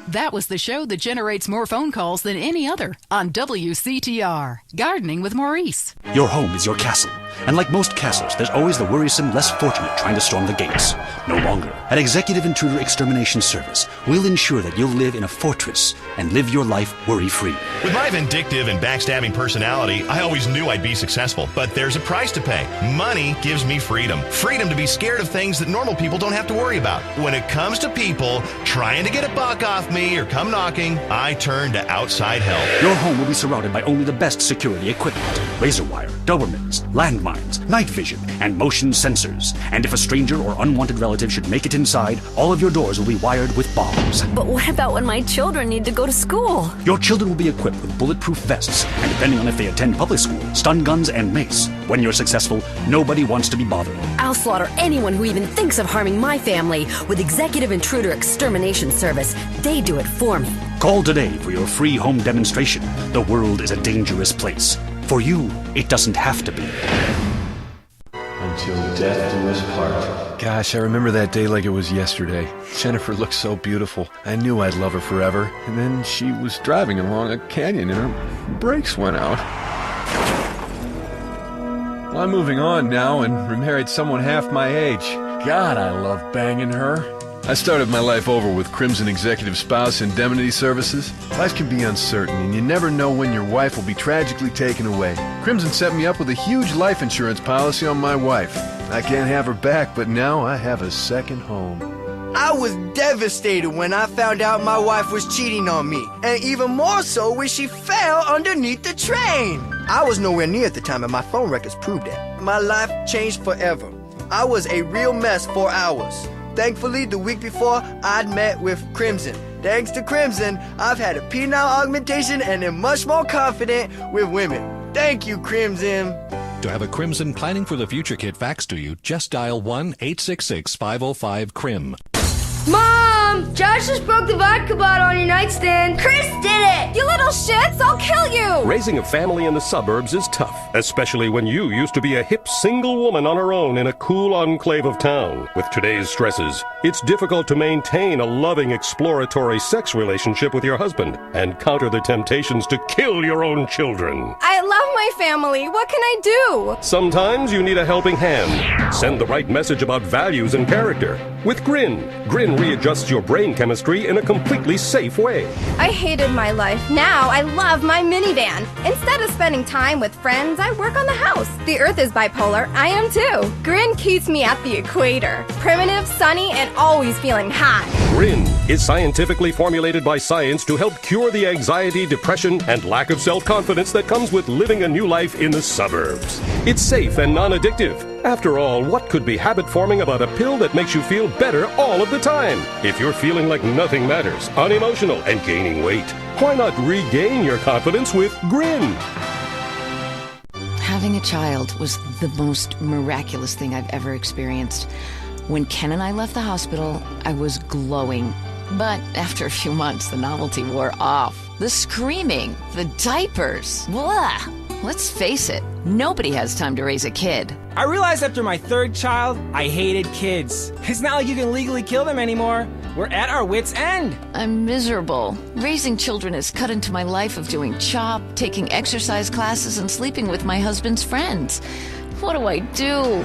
That was the show that generates more phone calls than any other on WCTR. Gardening with Maurice. Your home is your castle, and like most castles, there's always the worrisome, less fortunate trying to storm the gates. No longer. At Executive Intruder Extermination Service, we'll ensure that you'll live in a fortress and live your life worry-free. With my vindictive and backstabbing personality, I always knew I'd be successful, but there's a price to pay. Money gives me freedom. Freedom to be scared of things that normal people don't have to worry about. When it comes to people trying to get a buck off me or come knocking, I turn to outside help. Your home will be surrounded by only the best security equipment. razor wire, Dobermans, landmines, night vision, and motion sensors. And if a stranger or unwanted relative should make it inside, all of your doors will be wired with bombs. But what about when my children need to go to school? Your children will be equipped with bulletproof vests, and depending on if they attend public school, stun guns and mace. When you're successful, nobody wants to be bothered. I'll slaughter anyone who even thinks of harming my family with Executive Intruder Extermination Service. They do it for me. Call today for your free home demonstration. The world is a dangerous place. For you, it doesn't have to be. Until death do us part. Gosh, I remember that day like it was yesterday. Jennifer looked so beautiful. I knew I'd love her forever. And then she was driving along a canyon and her brakes went out. Well, I'm moving on now and remarried someone half my age. God, I love banging her. I started my life over with Crimson Executive Spouse Indemnity Services. Life can be uncertain, and you never know when your wife will be tragically taken away. Crimson set me up with a huge life insurance policy on my wife. I can't have her back, but now I have a second home. I was devastated when I found out my wife was cheating on me, and even more so when she fell underneath the train. I was nowhere near at the time, and my phone records proved it. My life changed forever. I was a real mess for hours. Thankfully, the week before, I'd met with Crimson. Thanks to Crimson, I've had a penile augmentation and am much more confident with women. Thank you, Crimson. To have a Crimson Planning for the Future kit faxed to you, just dial 1-866-505-CRIM. Mom! Josh just broke the vodka bottle on your nightstand. Chris did it! You little shits, I'll kill you! Raising a family in the suburbs is tough, especially when you used to be a hip single woman on her own in a cool enclave of town. With today's stresses, it's difficult to maintain a loving, exploratory sex relationship with your husband and counter the temptations to kill your own children. I love my family. What can I do? Sometimes you need a helping hand. Send the right message about values and character. With Grin readjusts your brain chemistry in a completely safe way. I hated my life. Now I love my minivan. Instead of spending time with friends, I work on the house. The Earth is bipolar. I am too. Grin keeps me at the equator. Primitive, sunny, and always feeling hot. Grin is scientifically formulated by science to help cure the anxiety, depression, and lack of self-confidence that comes with living a new life in the suburbs. It's safe and non-addictive. After all, what could be habit-forming about a pill that makes you feel better all of the time? If you're feeling like nothing matters, unemotional, and gaining weight, why not regain your confidence with Grin? Having a child was the most miraculous thing I've ever experienced. When Ken and I left the hospital, I was glowing. But after a few months, the novelty wore off. The screaming, the diapers, blah. Let's face it, nobody has time to raise a kid. I realized after my third child, I hated kids. It's not like you can legally kill them anymore. We're at our wits' end. I'm miserable. Raising children has cut into my life of doing CHOP, taking exercise classes, and sleeping with my husband's friends. What do I do?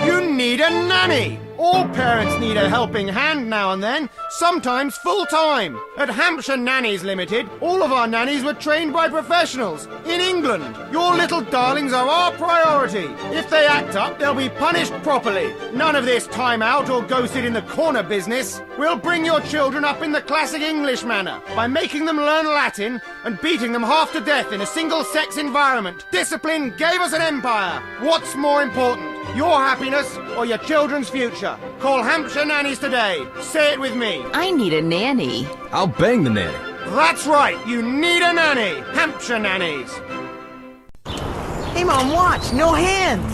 You need a nanny! All parents need a helping hand now and then, sometimes full-time. At Hampshire Nannies Limited, all of our nannies were trained by professionals in England. Your little darlings are our priority. If they act up, they'll be punished properly. None of this time out or go sit in the corner business. We'll bring your children up in the classic English manner by making them learn Latin and beating them half to death in a single-sex environment. Discipline gave us an empire. What's more important? Your happiness or your children's future? Call Hampshire Nannies today. Say it with me. I need a nanny. I'll bang the nanny. That's right. You need a nanny. Hampshire Nannies. Hey, Mom, watch. No hands.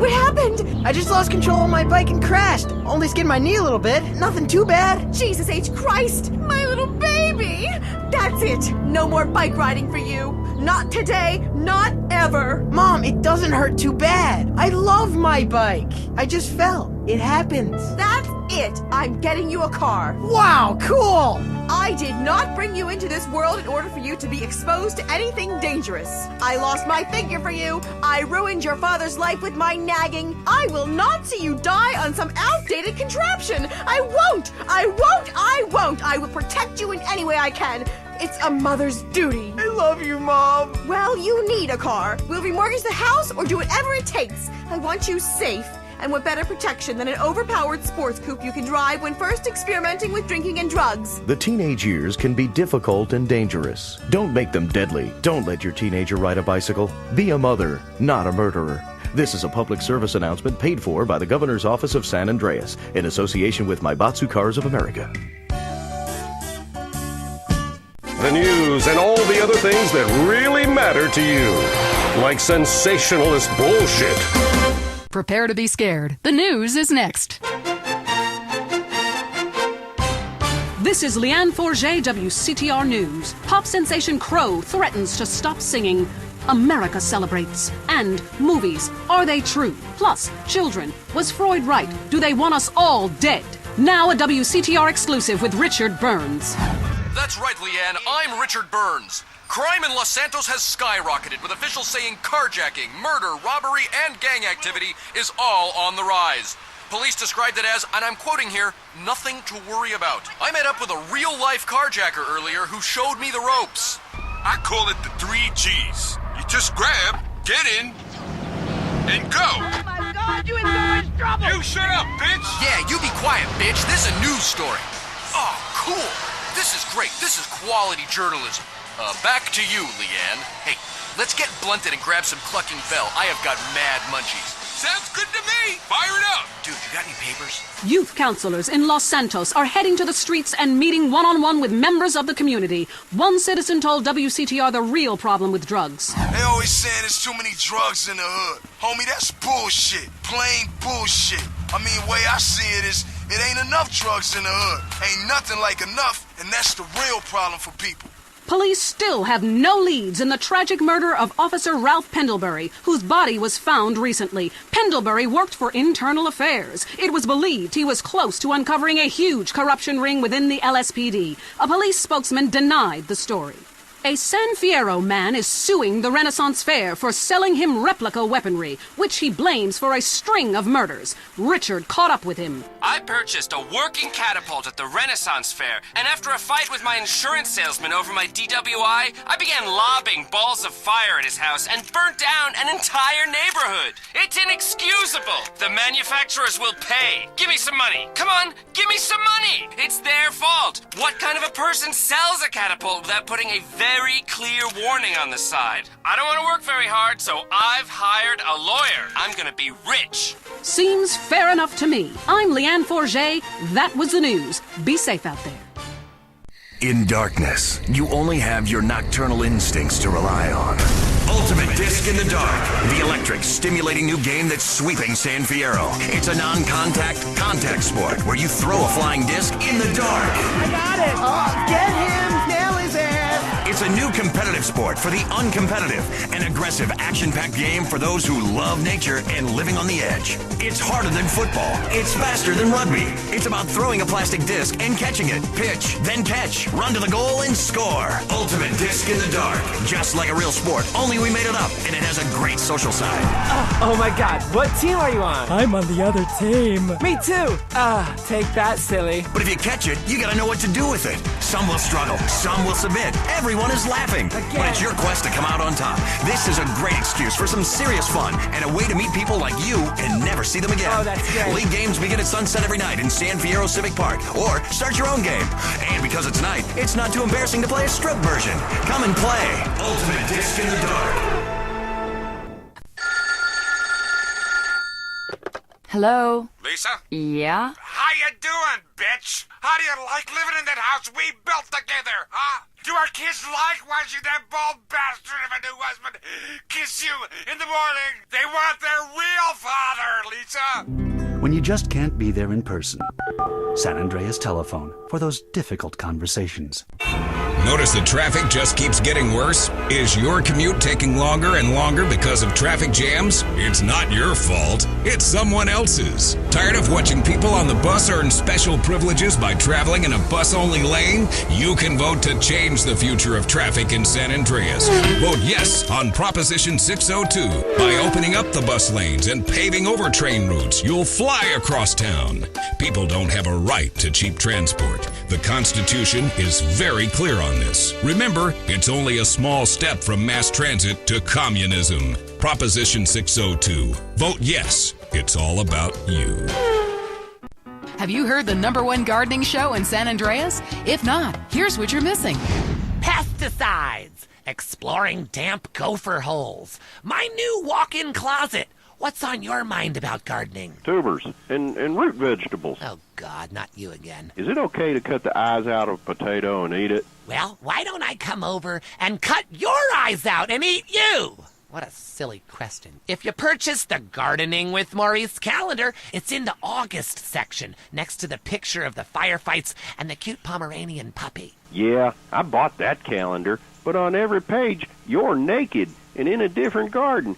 What happened? I just lost control of my bike and crashed. Only skinned my knee a little bit. Nothing too bad. Jesus H. Christ, my little baby! That's it. No more bike riding for you. Not today, not ever. Mom, it doesn't hurt too bad. I love my bike. I just fell. It happens. That's it. I'm getting you a car. Wow, cool! I did not bring you into this world in order for you to be exposed to anything dangerous. I lost my figure for you. I ruined your father's life with my nagging. I will not see you die on some outdated contraption. I won't. I won't. I won't. I will protect you in any way I can. It's a mother's duty. I love you, Mom. Well, you need a car. We'll remortgage the house or do whatever it takes. I want you safe. And what better protection than an overpowered sports coupe you can drive when first experimenting with drinking and drugs? The teenage years can be difficult and dangerous. Don't make them deadly. Don't let your teenager ride a bicycle. Be a mother, not a murderer. This is a public service announcement paid for by the Governor's Office of San Andreas in association with Maibatsu Cars of America. The news and all the other things that really matter to you. Like sensationalist bullshit. Prepare to be scared. The news is next. This is Leanne Forget, WCTR News. Pop sensation Crow threatens to stop singing. America celebrates. And movies. Are they true? Plus, children. Was Freud right? Do they want us all dead? Now a WCTR exclusive with Richard Burns. That's right, Leanne. I'm Richard Burns. Crime in Los Santos has skyrocketed, with officials saying carjacking, murder, robbery, and gang activity is all on the rise. Police described it as, and I'm quoting here, nothing to worry about. I met up with a real-life carjacker earlier who showed me the ropes. I call it the 3 G's. You just grab, get in, and go. Oh my God, you in so much trouble! You shut up, bitch! Yeah, you be quiet, bitch. This is a news story. Oh, cool. This is great. This is quality journalism. Back to you, Leanne. Hey, let's get blunted and grab some clucking bell. I have got mad munchies. Sounds good to me. Fire it up. Dude, you got any papers? Youth counselors in Los Santos are heading to the streets and meeting one-on-one with members of the community. One citizen told WCTR the real problem with drugs. They always saying there's too many drugs in the hood. Homie, that's bullshit. Plain bullshit. I mean, way I see it is, it ain't enough drugs in the hood. Ain't nothing like enough, and that's the real problem for people. Police still have no leads in the tragic murder of Officer Ralph Pendlebury, whose body was found recently. Pendlebury worked for Internal Affairs. It was believed he was close to uncovering a huge corruption ring within the LSPD. A police spokesman denied the story. A San Fierro man is suing the Renaissance Fair for selling him replica weaponry, which he blames for a string of murders. Richard caught up with him. I purchased a working catapult at the Renaissance Fair, and after a fight with my insurance salesman over my DWI, I began lobbing balls of fire at his house and burnt down an entire neighborhood. It's inexcusable. The manufacturers will pay. Give me some money. Come on, give me some money. It's their fault. What kind of a person sells a catapult without putting a very clear warning on the side? I don't want to work very hard, so I've hired a lawyer. I'm gonna be rich. Seems fair enough to me. I'm Leanne Forget. That was the news. Be safe out there. In darkness, you only have your nocturnal instincts to rely on. Ultimate Disc in the Dark, the electric, stimulating new game that's sweeping San Fierro. It's a non-contact, contact sport where you throw a flying disc in the dark. I got it! Oh, get him! Nail his ass! It's a new competitive sport for the uncompetitive, an aggressive, action-packed game for those who love nature and living on the edge. It's harder than football. It's faster than rugby. It's about throwing a plastic disc and catching it. Pitch, then catch, run to the goal and score. Ultimate Disc in the Dark. Just like a real sport, only we made it up, and it has a great social side. Oh my God, what team are you on? I'm on the other team. Me too. Take that, silly. But if you catch it, you gotta know what to do with it. Some will struggle, some will submit. Everyone is laughing. Again. When it's your quest to come out on top, this is a great excuse for some serious fun and a way to meet people like you and never see them again. Oh, that's great. League games begin at sunset every night in San Fierro Civic Park, or start your own game. And because it's night, it's not too embarrassing to play a strip version. Come and play Ultimate Disc in the Dark. Hello? Lisa? Yeah? How you doing, bitch? How do you like living in that house we built together, huh? Do our kids like watching that bald bastard of a new husband kiss you in the morning? They want their real father, Lisa. When you just can't be there in person, San Andreas Telephone for those difficult conversations. Notice the traffic just keeps getting worse? Is your commute taking longer and longer because of traffic jams? It's not your fault. It's someone else's. Tired of watching people on the bus earn special privileges by traveling in a bus-only lane? You can vote to change the future of traffic in San Andreas. Vote yes on Proposition 602. By opening up the bus lanes and paving over train routes, you'll fly across town. People don't have a right to cheap transport. The Constitution is very clear on this. Remember, it's only a small step from mass transit to communism. Proposition 602. Vote yes. It's all about you. Have you heard the #1 gardening show in San Andreas? If not, here's what you're missing. Pesticides. Exploring damp gopher holes. My new walk-in closet. What's on your mind about gardening? Tubers and root vegetables. Oh, God, not you again. Is it okay to cut the eyes out of a potato and eat it? Well, why don't I come over and cut your eyes out and eat you? What a silly question. If you purchase the Gardening with Maurice calendar, it's in the August section, next to the picture of the firefights and the cute Pomeranian puppy. Yeah, I bought that calendar, but on every page, you're naked and in a different garden,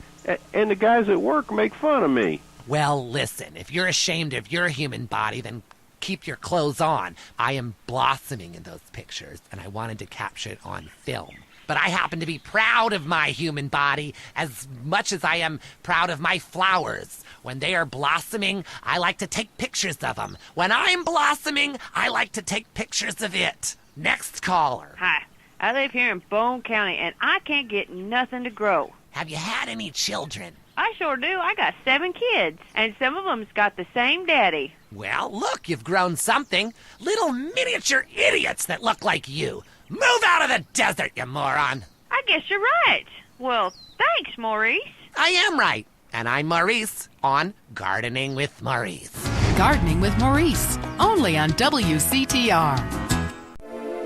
and the guys at work make fun of me. Well, listen, if you're ashamed of your human body, then keep your clothes on. I am blossoming in those pictures, and I wanted to capture it on film. But I happen to be proud of my human body as much as I am proud of my flowers. When they are blossoming, I like to take pictures of them. When I'm blossoming, I like to take pictures of it. Next caller. Hi, I live here in Bone County, and I can't get nothing to grow. Have you had any children? I sure do. I got 7 kids, and some of them's got the same daddy. Well, look, you've grown something. Little miniature idiots that look like you. Move out of the desert, you moron! I guess you're right. Well, thanks, Maurice. I am right. And I'm Maurice on Gardening with Maurice. Gardening with Maurice, only on WCTR.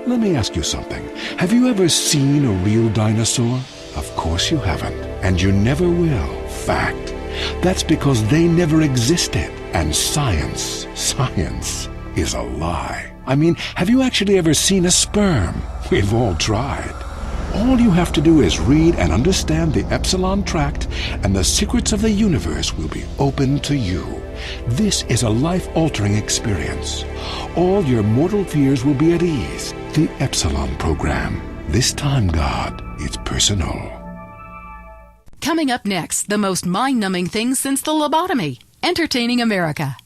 Let me ask you something. Have you ever seen a real dinosaur? Of course you haven't, and you never will. Fact. That's because they never existed. And science is a lie. I mean, have you actually ever seen a sperm? We've all tried. All you have to do is read and understand the Epsilon Tract, and the secrets of the universe will be open to you. This is a life-altering experience. All your mortal fears will be at ease. The Epsilon Program. This time, God, it's personal. Coming up next, the most mind-numbing thing since the lobotomy. Entertaining America.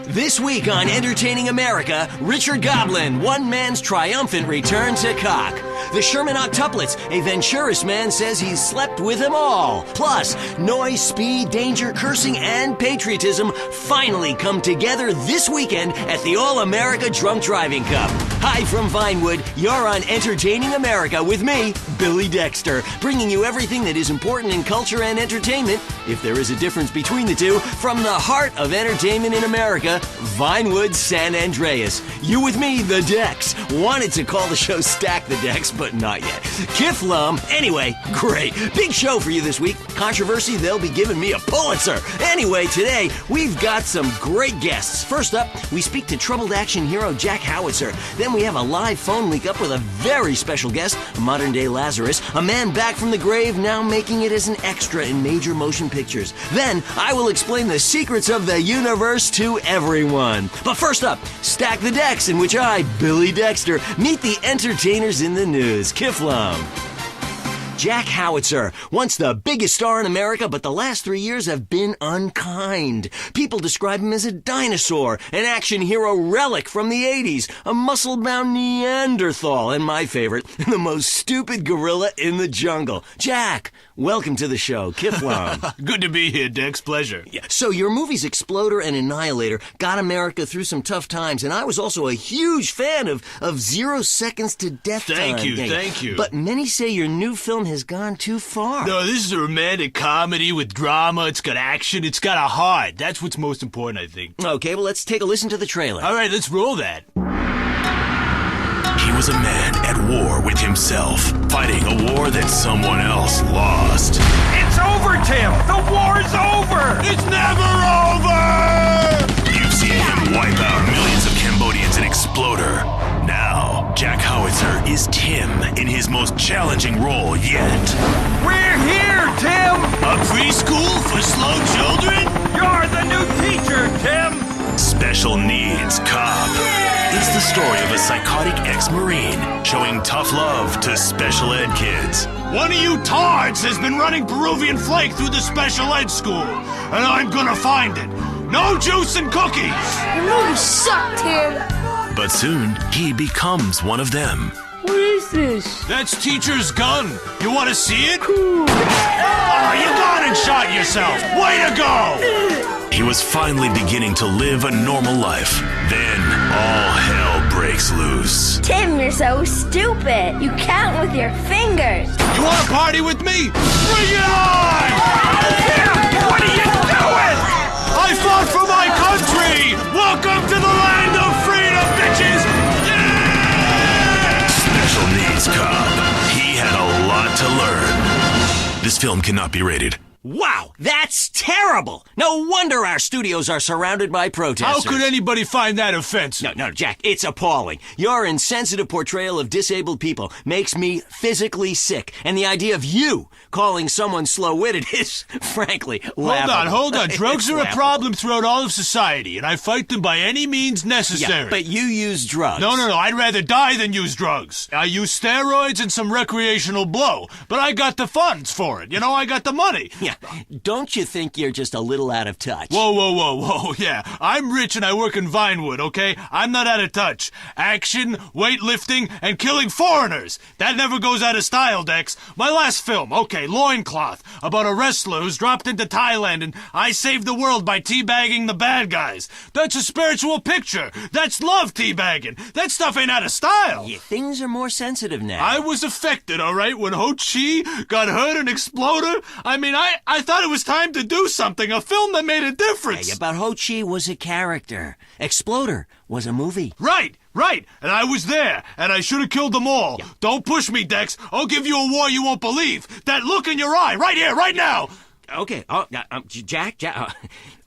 This week on Entertaining America, Richard Goblin, one man's triumphant return to cock. The Sherman Octuplets, a Venturis man says he's slept with them all. Plus, noise, speed, danger, cursing, and patriotism finally come together this weekend at the All-America Drunk Driving Cup. Hi from Vinewood, you're on Entertaining America with me, Billy Dexter, bringing you everything that is important in culture and entertainment, if there is a difference between the two, from the heart of entertainment in America, Vinewood, San Andreas. You with me, the Dex. Wanted to call the show Stack the Dex, but not yet. Kiflum. Anyway, great. Big show for you this week. Controversy, they'll be giving me a Pulitzer. Anyway, today, we've got some great guests. First up, we speak to troubled action hero Jack Howitzer. Then we have a live phone link up with a very special guest, a modern-day Lazarus, a man back from the grave, now making it as an extra in major motion pictures. Then, I will explain the secrets of the universe to everyone. But first up, Stack the Decks, in which I, Billy Dexter, meet the entertainers in the news. Kiflum. Jack Howitzer, once the biggest star in America, but the last 3 years have been unkind. People describe him as a dinosaur, an action hero relic from the 80s, a muscle-bound Neanderthal, and my favorite, the most stupid gorilla in the jungle. Jack, welcome to the show. Kiflum. Good to be here, Dex. Pleasure. Yeah. So your movies Exploder and Annihilator got America through some tough times, and I was also a huge fan of 0 Seconds to Death Time. Thank you. But many say your new film has gone too far. No, this is a romantic comedy with drama. It's got action. It's got a heart. That's what's most important, I think. Okay, well, let's take a listen to the trailer. All right, let's roll that. He was a man at war with himself, fighting a war that someone else lost. It's over, Tim! The war's over! It's never over! You've seen him wipe out millions of Cambodians in Exploder. Now, Jack Howitzer is Tim in his most challenging role yet. We're here, Tim! A preschool for slow children? You're the new teacher, Tim! Special needs cop. It's the story of a psychotic ex-Marine showing tough love to special ed kids. One of you tards has been running Peruvian flake through the special ed school, and I'm gonna find it. No juice and cookies! Your movies suck, Tim! But soon, he becomes one of them. What is this? That's teacher's gun. You want to see it? Cool. Oh, you gone and shot yourself. Way to go! He was finally beginning to live a normal life. Then, all hell breaks loose. Tim, you're so stupid. You count with your fingers. You want to party with me? Bring it on! What are you doing? I fought for my country! Welcome to the land of freedom, bitches! Yeah! Special needs cop. He had a lot to learn. This film cannot be rated. Wow, that's terrible! No wonder our studios are surrounded by protesters. How could anybody find that offensive? No, Jack, it's appalling. Your insensitive portrayal of disabled people makes me physically sick, and the idea of you calling someone slow-witted is, frankly, laughable. Hold on. Drugs are a problem throughout all of society, and I fight them by any means necessary. Yeah, but you use drugs. No, I'd rather die than use drugs. I use steroids and some recreational blow, but I got the funds for it. I got the money. Yeah, don't you think you're just a little out of touch? Whoa, yeah. I'm rich and I work in Vinewood, okay? I'm not out of touch. Action, weightlifting, and killing foreigners. That never goes out of style, Dex. My last film, okay, Loincloth, about a wrestler who's dropped into Thailand and I saved the world by teabagging the bad guys. That's a spiritual picture. That's love teabagging. That stuff ain't out of style. Yeah, things are more sensitive now. I was affected, all right, when Ho Chi got hurt in Exploder. I thought it was time to do something, a film that made a difference. Yeah, but Ho Chi was a character. Exploder was a movie. Right. And I was there, and I should have killed them all. Yeah. Don't push me, Dex. I'll give you a war you won't believe. That look in your eye, right here, right now. Okay, Jack,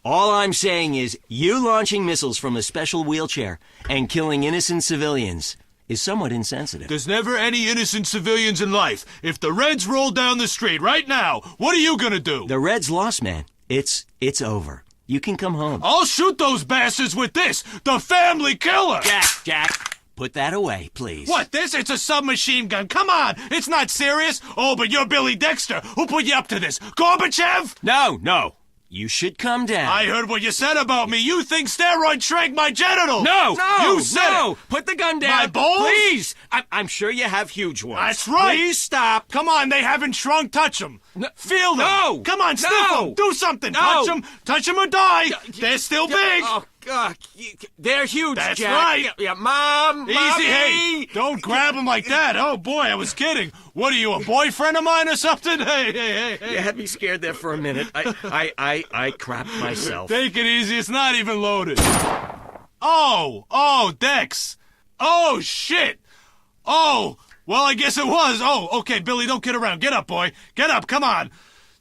all I'm saying is you launching missiles from a special wheelchair and killing innocent civilians is somewhat insensitive. There's never any innocent civilians in life. If the Reds roll down the street right now, what are you gonna do? The Reds lost, man. It's over. You can come home. I'll shoot those bastards with this, the family killer! Jack, put that away, please. What, this? It's a submachine gun. Come on, it's not serious. Oh, but you're Billy Dexter. Who put you up to this? Gorbachev? No. You should come down. I heard what you said about me. You think steroids shrank my genitals. No! You said it. Put the gun down. My balls? Please! I'm sure you have huge ones. That's right. Please stop. Come on, they haven't shrunk. Touch them. No. Feel them. No! Come on, sniff them. Do something. No. Touch them or die. They're still big. Oh, God. They're huge, That's Jack. right. Yeah, Mom. Easy, Mommy. hey. Don't grab them like that. Oh, boy, I was kidding. What are you, a boyfriend of mine or something? Hey. You had me scared there for a minute. I crapped myself. Take it easy. It's not even loaded. Oh, Dex. Oh, shit. Oh, well, I guess it was. Oh, okay, Billy, don't kid around. Get up, boy. Get up, come on.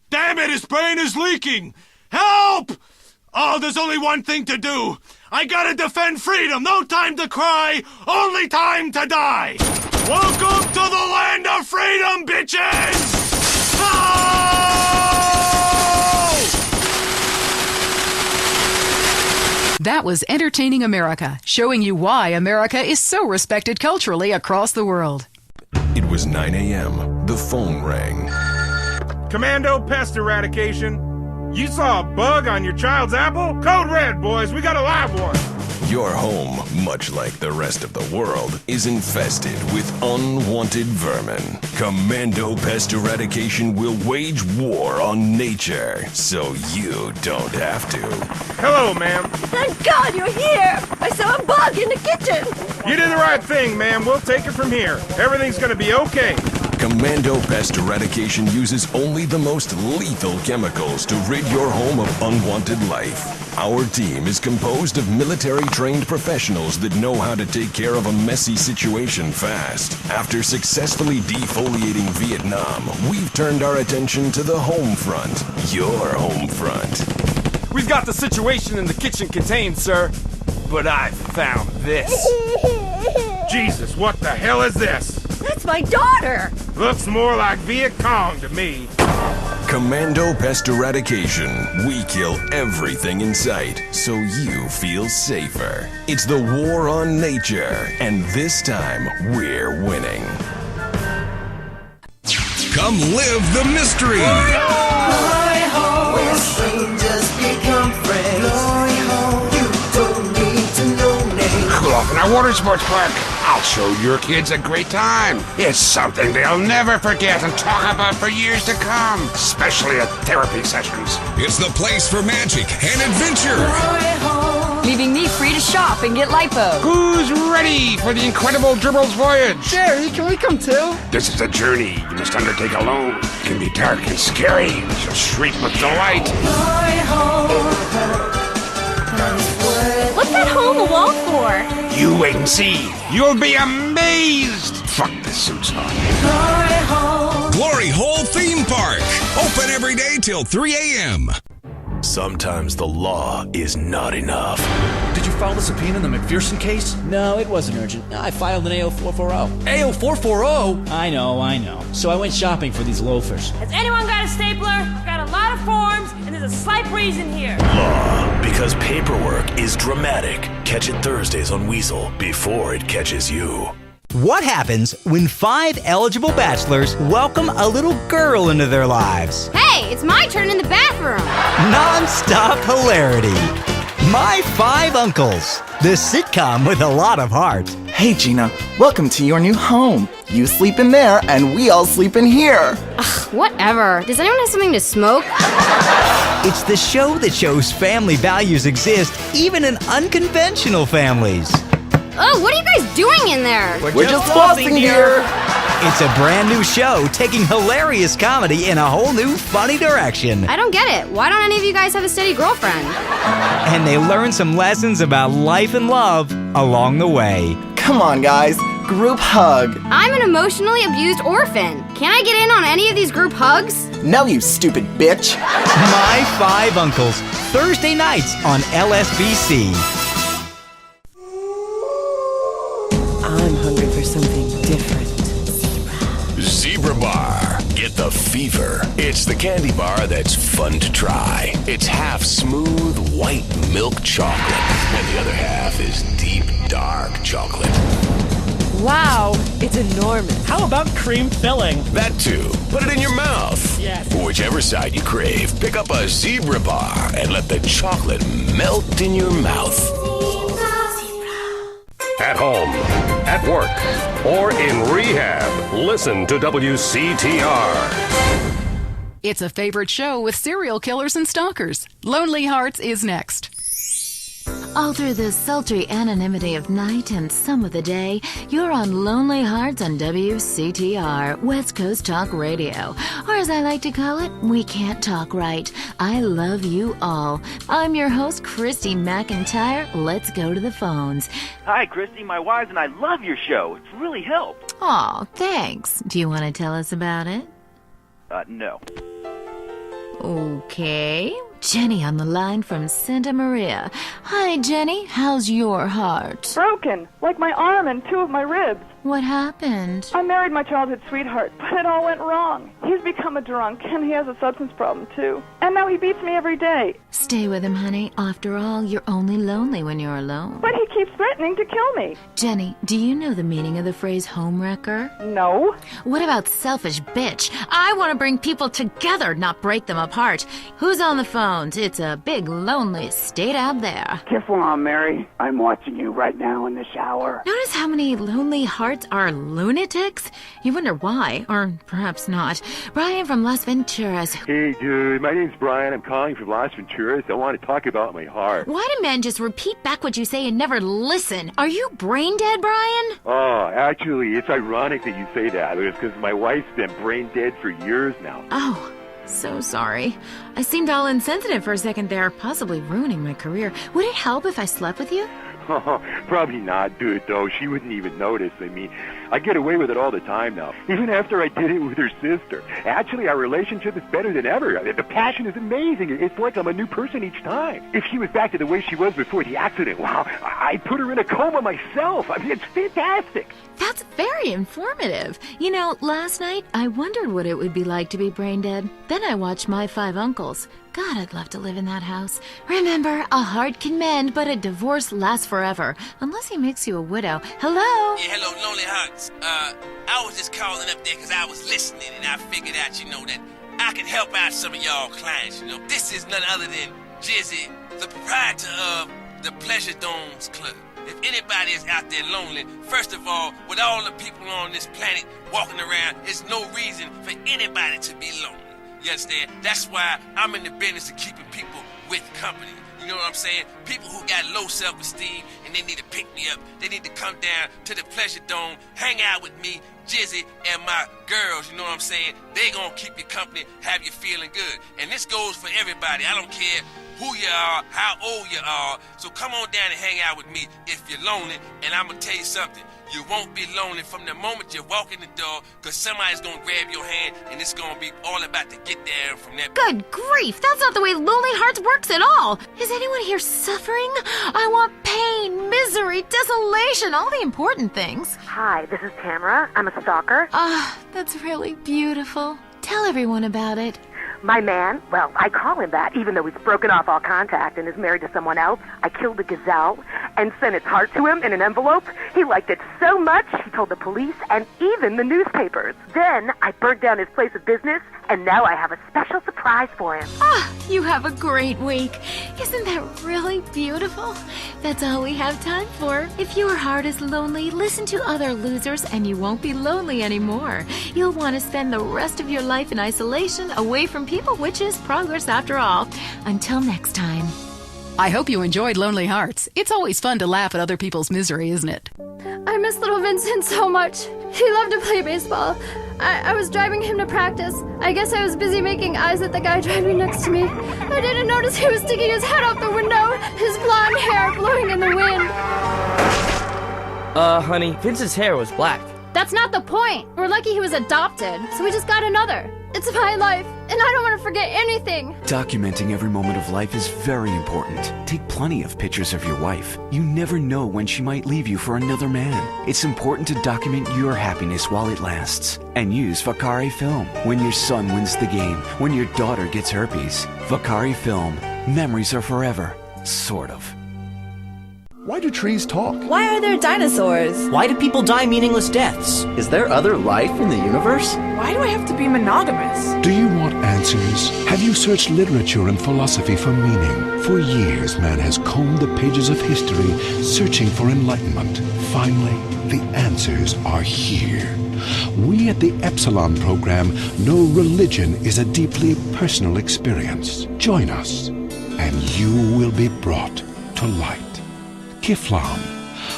Damn it, his brain is leaking. Help! Oh, there's only one thing to do. I gotta defend freedom. No time to cry. Only time to die. Welcome to the land of freedom, bitches! That was Entertaining America, showing you why America is so respected culturally across the world. It was 9 a.m. The phone rang. Commando Pest Eradication. You saw a bug on your child's apple? Code red, boys. We got a live one. Your home, much like the rest of the world, is infested with unwanted vermin. Commando Pest Eradication will wage war on nature, so you don't have to. Hello, ma'am. Thank God you're here. I saw a bug in the kitchen. You did the right thing, ma'am. We'll take it from here. Everything's gonna be okay. Commando Pest Eradication uses only the most lethal chemicals to rid your home of unwanted life. Our team is composed of military-trained professionals that know how to take care of a messy situation fast. After successfully defoliating Vietnam, we've turned our attention to the home front. Your home front. We've got the situation in the kitchen contained, sir. But I've found this. Jesus, what the hell is this? That's my daughter. Looks more like Viet Cong to me. Commando Pest Eradication. We kill everything in sight, so you feel safer. It's the war on nature, and this time we're winning. Come live the mystery. Where strangers become friends. You don't need to know names. a water sports park. I'll show your kids a great time. It's something they'll never forget and talk about for years to come, especially at therapy sessions. It's the place for magic and adventure. Leaving me free to shop and get lipo. Who's ready for the incredible Dribbles voyage? Jerry, can we come too? This is a journey you must undertake alone. It can be dark and scary, but you'll shriek with delight. What's that hole in the wall for? You wait and see. You'll be amazed. Fuck the suits on. Glory Hole Theme Park. Open every day till 3 a.m. Sometimes the law is not enough. Did you file the subpoena in the McPherson case? No, it wasn't urgent. I filed an AO440. AO440? I know. So I went shopping for these loafers. Has anyone got a stapler? I've got a lot of forms, and there's a slight breeze in here. Law, because paperwork is dramatic. Catch it Thursdays on Weasel before it catches you. What happens when 5 eligible bachelors welcome a little girl into their lives? Hey, it's my turn in the bathroom. Non-stop hilarity. My 5 Uncles, the sitcom with a lot of heart. Hey, Gina, welcome to your new home. You sleep in there, and we all sleep in here. Ugh, whatever. Does anyone have something to smoke? It's the show that shows family values exist even in unconventional families. Oh, what are you guys doing in there? We're just flossing here. It's a brand new show taking hilarious comedy in a whole new funny direction. I don't get it. Why don't any of you guys have a steady girlfriend? And they learn some lessons about life and love along the way. Come on, guys. Group hug. I'm an emotionally abused orphan. Can I get in on any of these group hugs? No, you stupid bitch. My 5 Uncles, Thursday nights on LSBC. I'm hungry for something different. Zebra Bar. Get the fever. It's the candy bar that's fun to try. It's half smooth white milk chocolate, and the other half is deep dark chocolate. Wow, it's enormous. How about cream filling? That too. Put it in your mouth. Yes. Whichever side you crave, pick up a Zebra Bar and let the chocolate melt in your mouth. At home, at work, or in rehab, listen to WCTR. It's a favorite show with serial killers and stalkers. Lonely Hearts is next. All through the sultry anonymity of night and some of the day, you're on Lonely Hearts on WCTR, West Coast Talk Radio. Or as I like to call it, We Can't Talk Right. I love you all. I'm your host, Christy McIntyre. Let's go to the phones. Hi, Christy. My wives and I love your show. It's really helped. Aw, thanks. Do you want to tell us about it? No. Okay. Jenny on the line from Santa Maria. Hi, Jenny. How's your heart? Broken, like my arm and 2 of my ribs. What happened? I married my childhood sweetheart, but it all went wrong. He's become a drunk, and he has a substance problem, too. And now he beats me every day. Stay with him, honey. After all, you're only lonely when you're alone. But he keeps threatening to kill me. Jenny, do you know the meaning of the phrase homewrecker? No. What about selfish bitch? I want to bring people together, not break them apart. Who's on the phones? It's a big, lonely state out there. Teflon, Mary. I'm watching you right now in the shower. Notice how many lonely hearts are lunatics? You wonder why, or perhaps not. Brian from Las Venturas. Hey, dude. My name's Brian. I'm calling from Las Venturas. I want to talk about my heart. Why do men just repeat back what you say and never listen? Are you brain dead, Brian? Oh, actually, it's ironic that you say that. It's because my wife's been brain dead for years now. Oh. So sorry. I seemed all insensitive for a second there, possibly ruining my career. Would it help if I slept with you? Probably not, dude, though. She wouldn't even notice. I mean, I get away with it all the time now, even after I did it with her sister. Actually, our relationship is better than ever. The passion is amazing. It's like I'm a new person each time. If she was back to the way she was before the accident, wow, I'd put her in a coma myself. I mean, it's fantastic. That's very informative. You know, last night, I wondered what it would be like to be brain dead. Then I watched My 5 Uncles. God, I'd love to live in that house. Remember, a heart can mend, but a divorce lasts forever. Unless he makes you a widow. Hello? Yeah, hello, Lonely Hearts. I was just calling up there because I was listening, and I figured out, that I can help out some of y'all clients, This is none other than Jizzy, the proprietor of the Pleasure Domes Club. if anybody is out there lonely, first of all, with all the people on this planet walking around, there's no reason for anybody to be lonely. You understand? That's why I'm in the business of keeping people with company. You know what I'm saying? People who got low self-esteem and they need to pick me up. They need to come down to the Pleasure Dome, hang out with me, Jizzy, and my girls. You know what I'm saying? They gonna keep you company, have you feeling good. And this goes for everybody. I don't care who you are, how old you are. So come on down and hang out with me if you're lonely. And I'm gonna tell you something. You won't be lonely from the moment you walk in the door, because somebody's going to grab your hand, and it's going to be all about to get there from that. Good grief, that's not the way Lonely Hearts works at all. Is anyone here suffering? I want pain, misery, desolation, all the important things. Hi, this is Tamara. I'm a stalker. That's really beautiful. Tell everyone about it. My man, well, I call him that, even though he's broken off all contact and is married to someone else. I killed a gazelle and sent its heart to him in an envelope. He liked it so much, he told the police and even the newspapers. Then I burnt down his place of business, and now I have a special surprise for him. You have a great week. Isn't that really beautiful? That's all we have time for. If your heart is lonely, listen to other losers and you won't be lonely anymore. You'll want to spend the rest of your life in isolation, away from people, which is progress after all. Until next time. I hope you enjoyed Lonely Hearts. It's always fun to laugh at other people's misery, isn't it? I miss little Vincent so much. He loved to play baseball. I was driving him to practice. I guess I was busy making eyes at the guy driving next to me. I didn't notice he was sticking his head out the window, his blonde hair blowing in the wind. Honey, Vince's hair was black. That's not the point. We're lucky he was adopted, so we just got another. It's my life, and I don't want to forget anything. Documenting every moment of life is very important. Take plenty of pictures of your wife. You never know when she might leave you for another man. It's important to document your happiness while it lasts. And use Vakari Film. When your son wins the game, when your daughter gets herpes. Vakari Film. Memories are forever. Sort of. Why do trees talk? Why are there dinosaurs? Why do people die meaningless deaths? Is there other life in the universe? Why do I have to be monogamous? Do you want answers? Have you searched literature and philosophy for meaning? For years, man has combed the pages of history, searching for enlightenment. Finally, the answers are here. We at the Epsilon program know religion is a deeply personal experience. Join us, and you will be brought to light. Kiflam.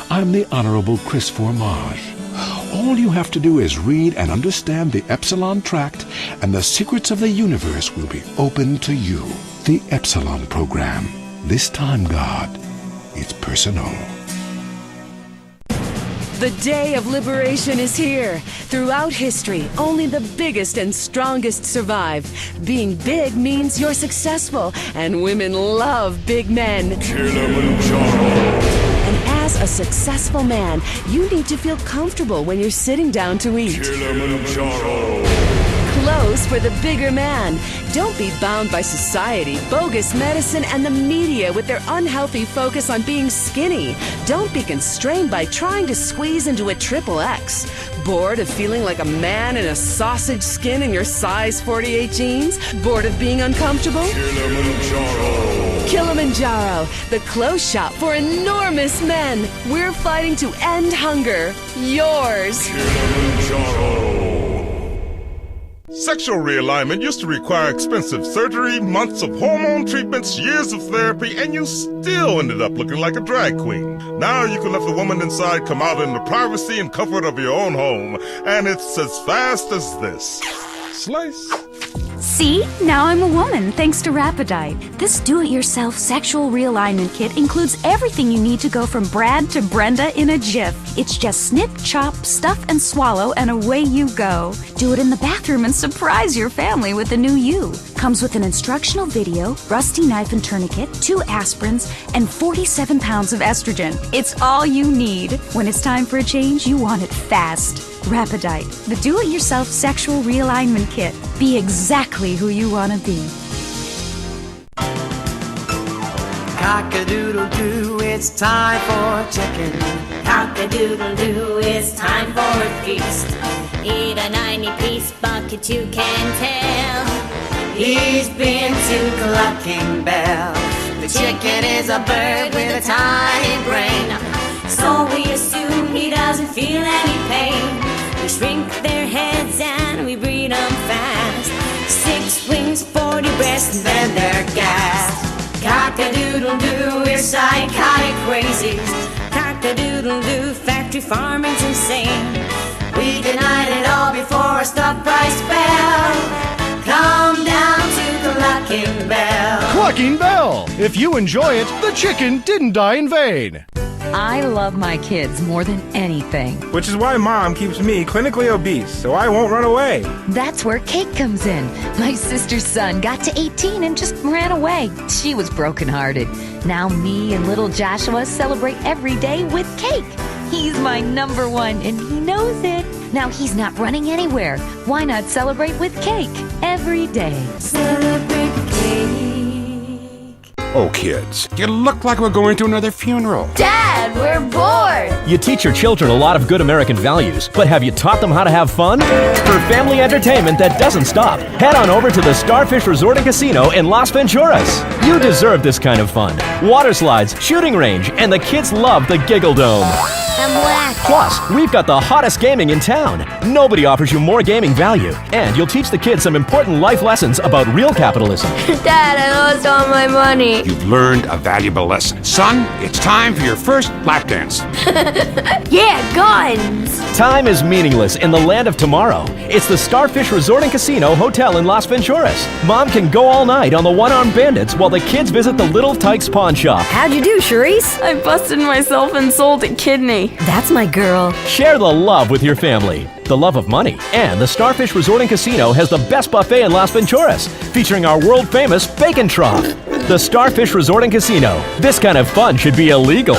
I'm the Honorable Chris Formage. All you have to do is read and understand the Epsilon Tract, and the secrets of the universe will be open to you. The Epsilon program. This time, God, it's personal. The day of liberation is here. Throughout history, only the biggest and strongest survive. Being big means you're successful, and women love big men. And as a successful man, you need to feel comfortable when you're sitting down to eat. Clothes for the bigger man. Don't be bound by society, bogus medicine, and the media with their unhealthy focus on being skinny. Don't be constrained by trying to squeeze into a XXX. Bored of feeling like a man in a sausage skin in your size 48 jeans? Bored of being uncomfortable? Kilimanjaro, the clothes shop for enormous men. We're fighting to end hunger. Yours. Sexual realignment used to require expensive surgery, months of hormone treatments, years of therapy, and you still ended up looking like a drag queen. Now you can let the woman inside come out in the privacy and comfort of your own home, and it's as fast as this. Slice. See? Now I'm a woman, thanks to Rapidite. This do-it-yourself sexual realignment kit includes everything you need to go from Brad to Brenda in a jiff. It's just snip, chop, stuff, and swallow, and away you go. Do it in the bathroom and surprise your family with the new you. Comes with an instructional video, rusty knife and tourniquet, 2 aspirins, and 47 pounds of estrogen. It's all you need. When it's time for a change, you want it fast. Rapidite, the do-it-yourself sexual realignment kit. Be exactly who you want to be. Cock-a-doodle-doo, it's time for chicken. Cock-a-doodle-doo, it's time for a feast. Eat a 90-piece bucket, you can tell. He's been to Clucking Bell. The chicken is a bird with a tiny brain. so we assume he doesn't feel any pain. We shrink their heads and we breed them fast. 6 wings, 40 breasts, and then they're gassed. Cock-a-doodle-doo, we're psychotic crazies. Cock-a-doodle-doo, factory farming's insane. We denied it all before our stock price fell. Come down to Clucking Bell. Clucking Bell! If you enjoy it, the chicken didn't die in vain. I love my kids more than anything. Which is why Mom keeps me clinically obese, so I won't run away. That's where Cake comes in. My sister's son got to 18 and just ran away. She was brokenhearted. Now me and little Joshua celebrate every day with Cake. He's my number one, and he knows it. Now he's not running anywhere. Why not celebrate with Cake every day? Celebrate Cake. Oh, kids, you look like we're going to another funeral. Dad, we're bored. You teach your children a lot of good American values, but have you taught them how to have fun? For family entertainment that doesn't stop, head on over to the Starfish Resort and Casino in Las Venturas. You deserve this kind of fun. Water slides, shooting range, and the kids love the Giggle Dome. I'm black. Plus, we've got the hottest gaming in town. Nobody offers you more gaming value. And you'll teach the kids some important life lessons about real capitalism. Dad, I lost all my money. You've learned a valuable lesson. Son, it's time for your first lap dance. Yeah, guns. Time is meaningless in the land of tomorrow. It's the Starfish Resort and Casino Hotel in Las Venturas. Mom can go all night on the one-armed bandits while the kids visit the Little Tykes pawn shop. How'd you do, Charisse? I busted myself and sold a kidney. That's my girl. Share the love with your family, the love of money. And the Starfish Resort and Casino has the best buffet in Las Venturas, featuring our world-famous bacon trough. The Starfish Resort and Casino. This kind of fun should be illegal.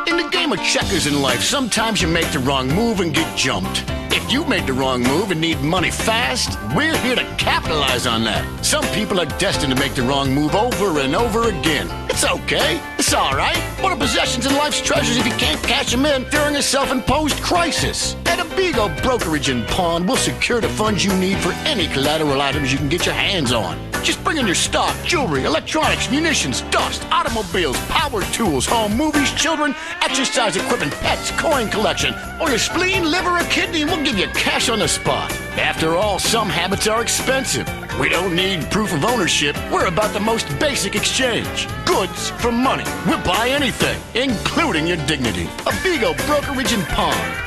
In the game of checkers in life, sometimes you make the wrong move and get jumped. If you made the wrong move and need money fast, we're here to capitalize on that. Some people are destined to make the wrong move over and over again. It's okay. It's all right. What are possessions and life's treasures if you can't cash them in during a self-imposed crisis? At Abigo Brokerage and Pawn, we'll secure the funds you need for any collateral items you can get your hands on. Just bring in your stock, jewelry, electronics, munitions, dust, automobiles, power tools, home, movies, children, exercise equipment, pets, coin collection, or your spleen, liver, or kidney, and we'll give you cash on the spot. After all, some habits are expensive. We don't need proof of ownership. We're about the most basic exchange. Goods for money. We'll buy anything, including your dignity. Abigo Brokerage and Pawn.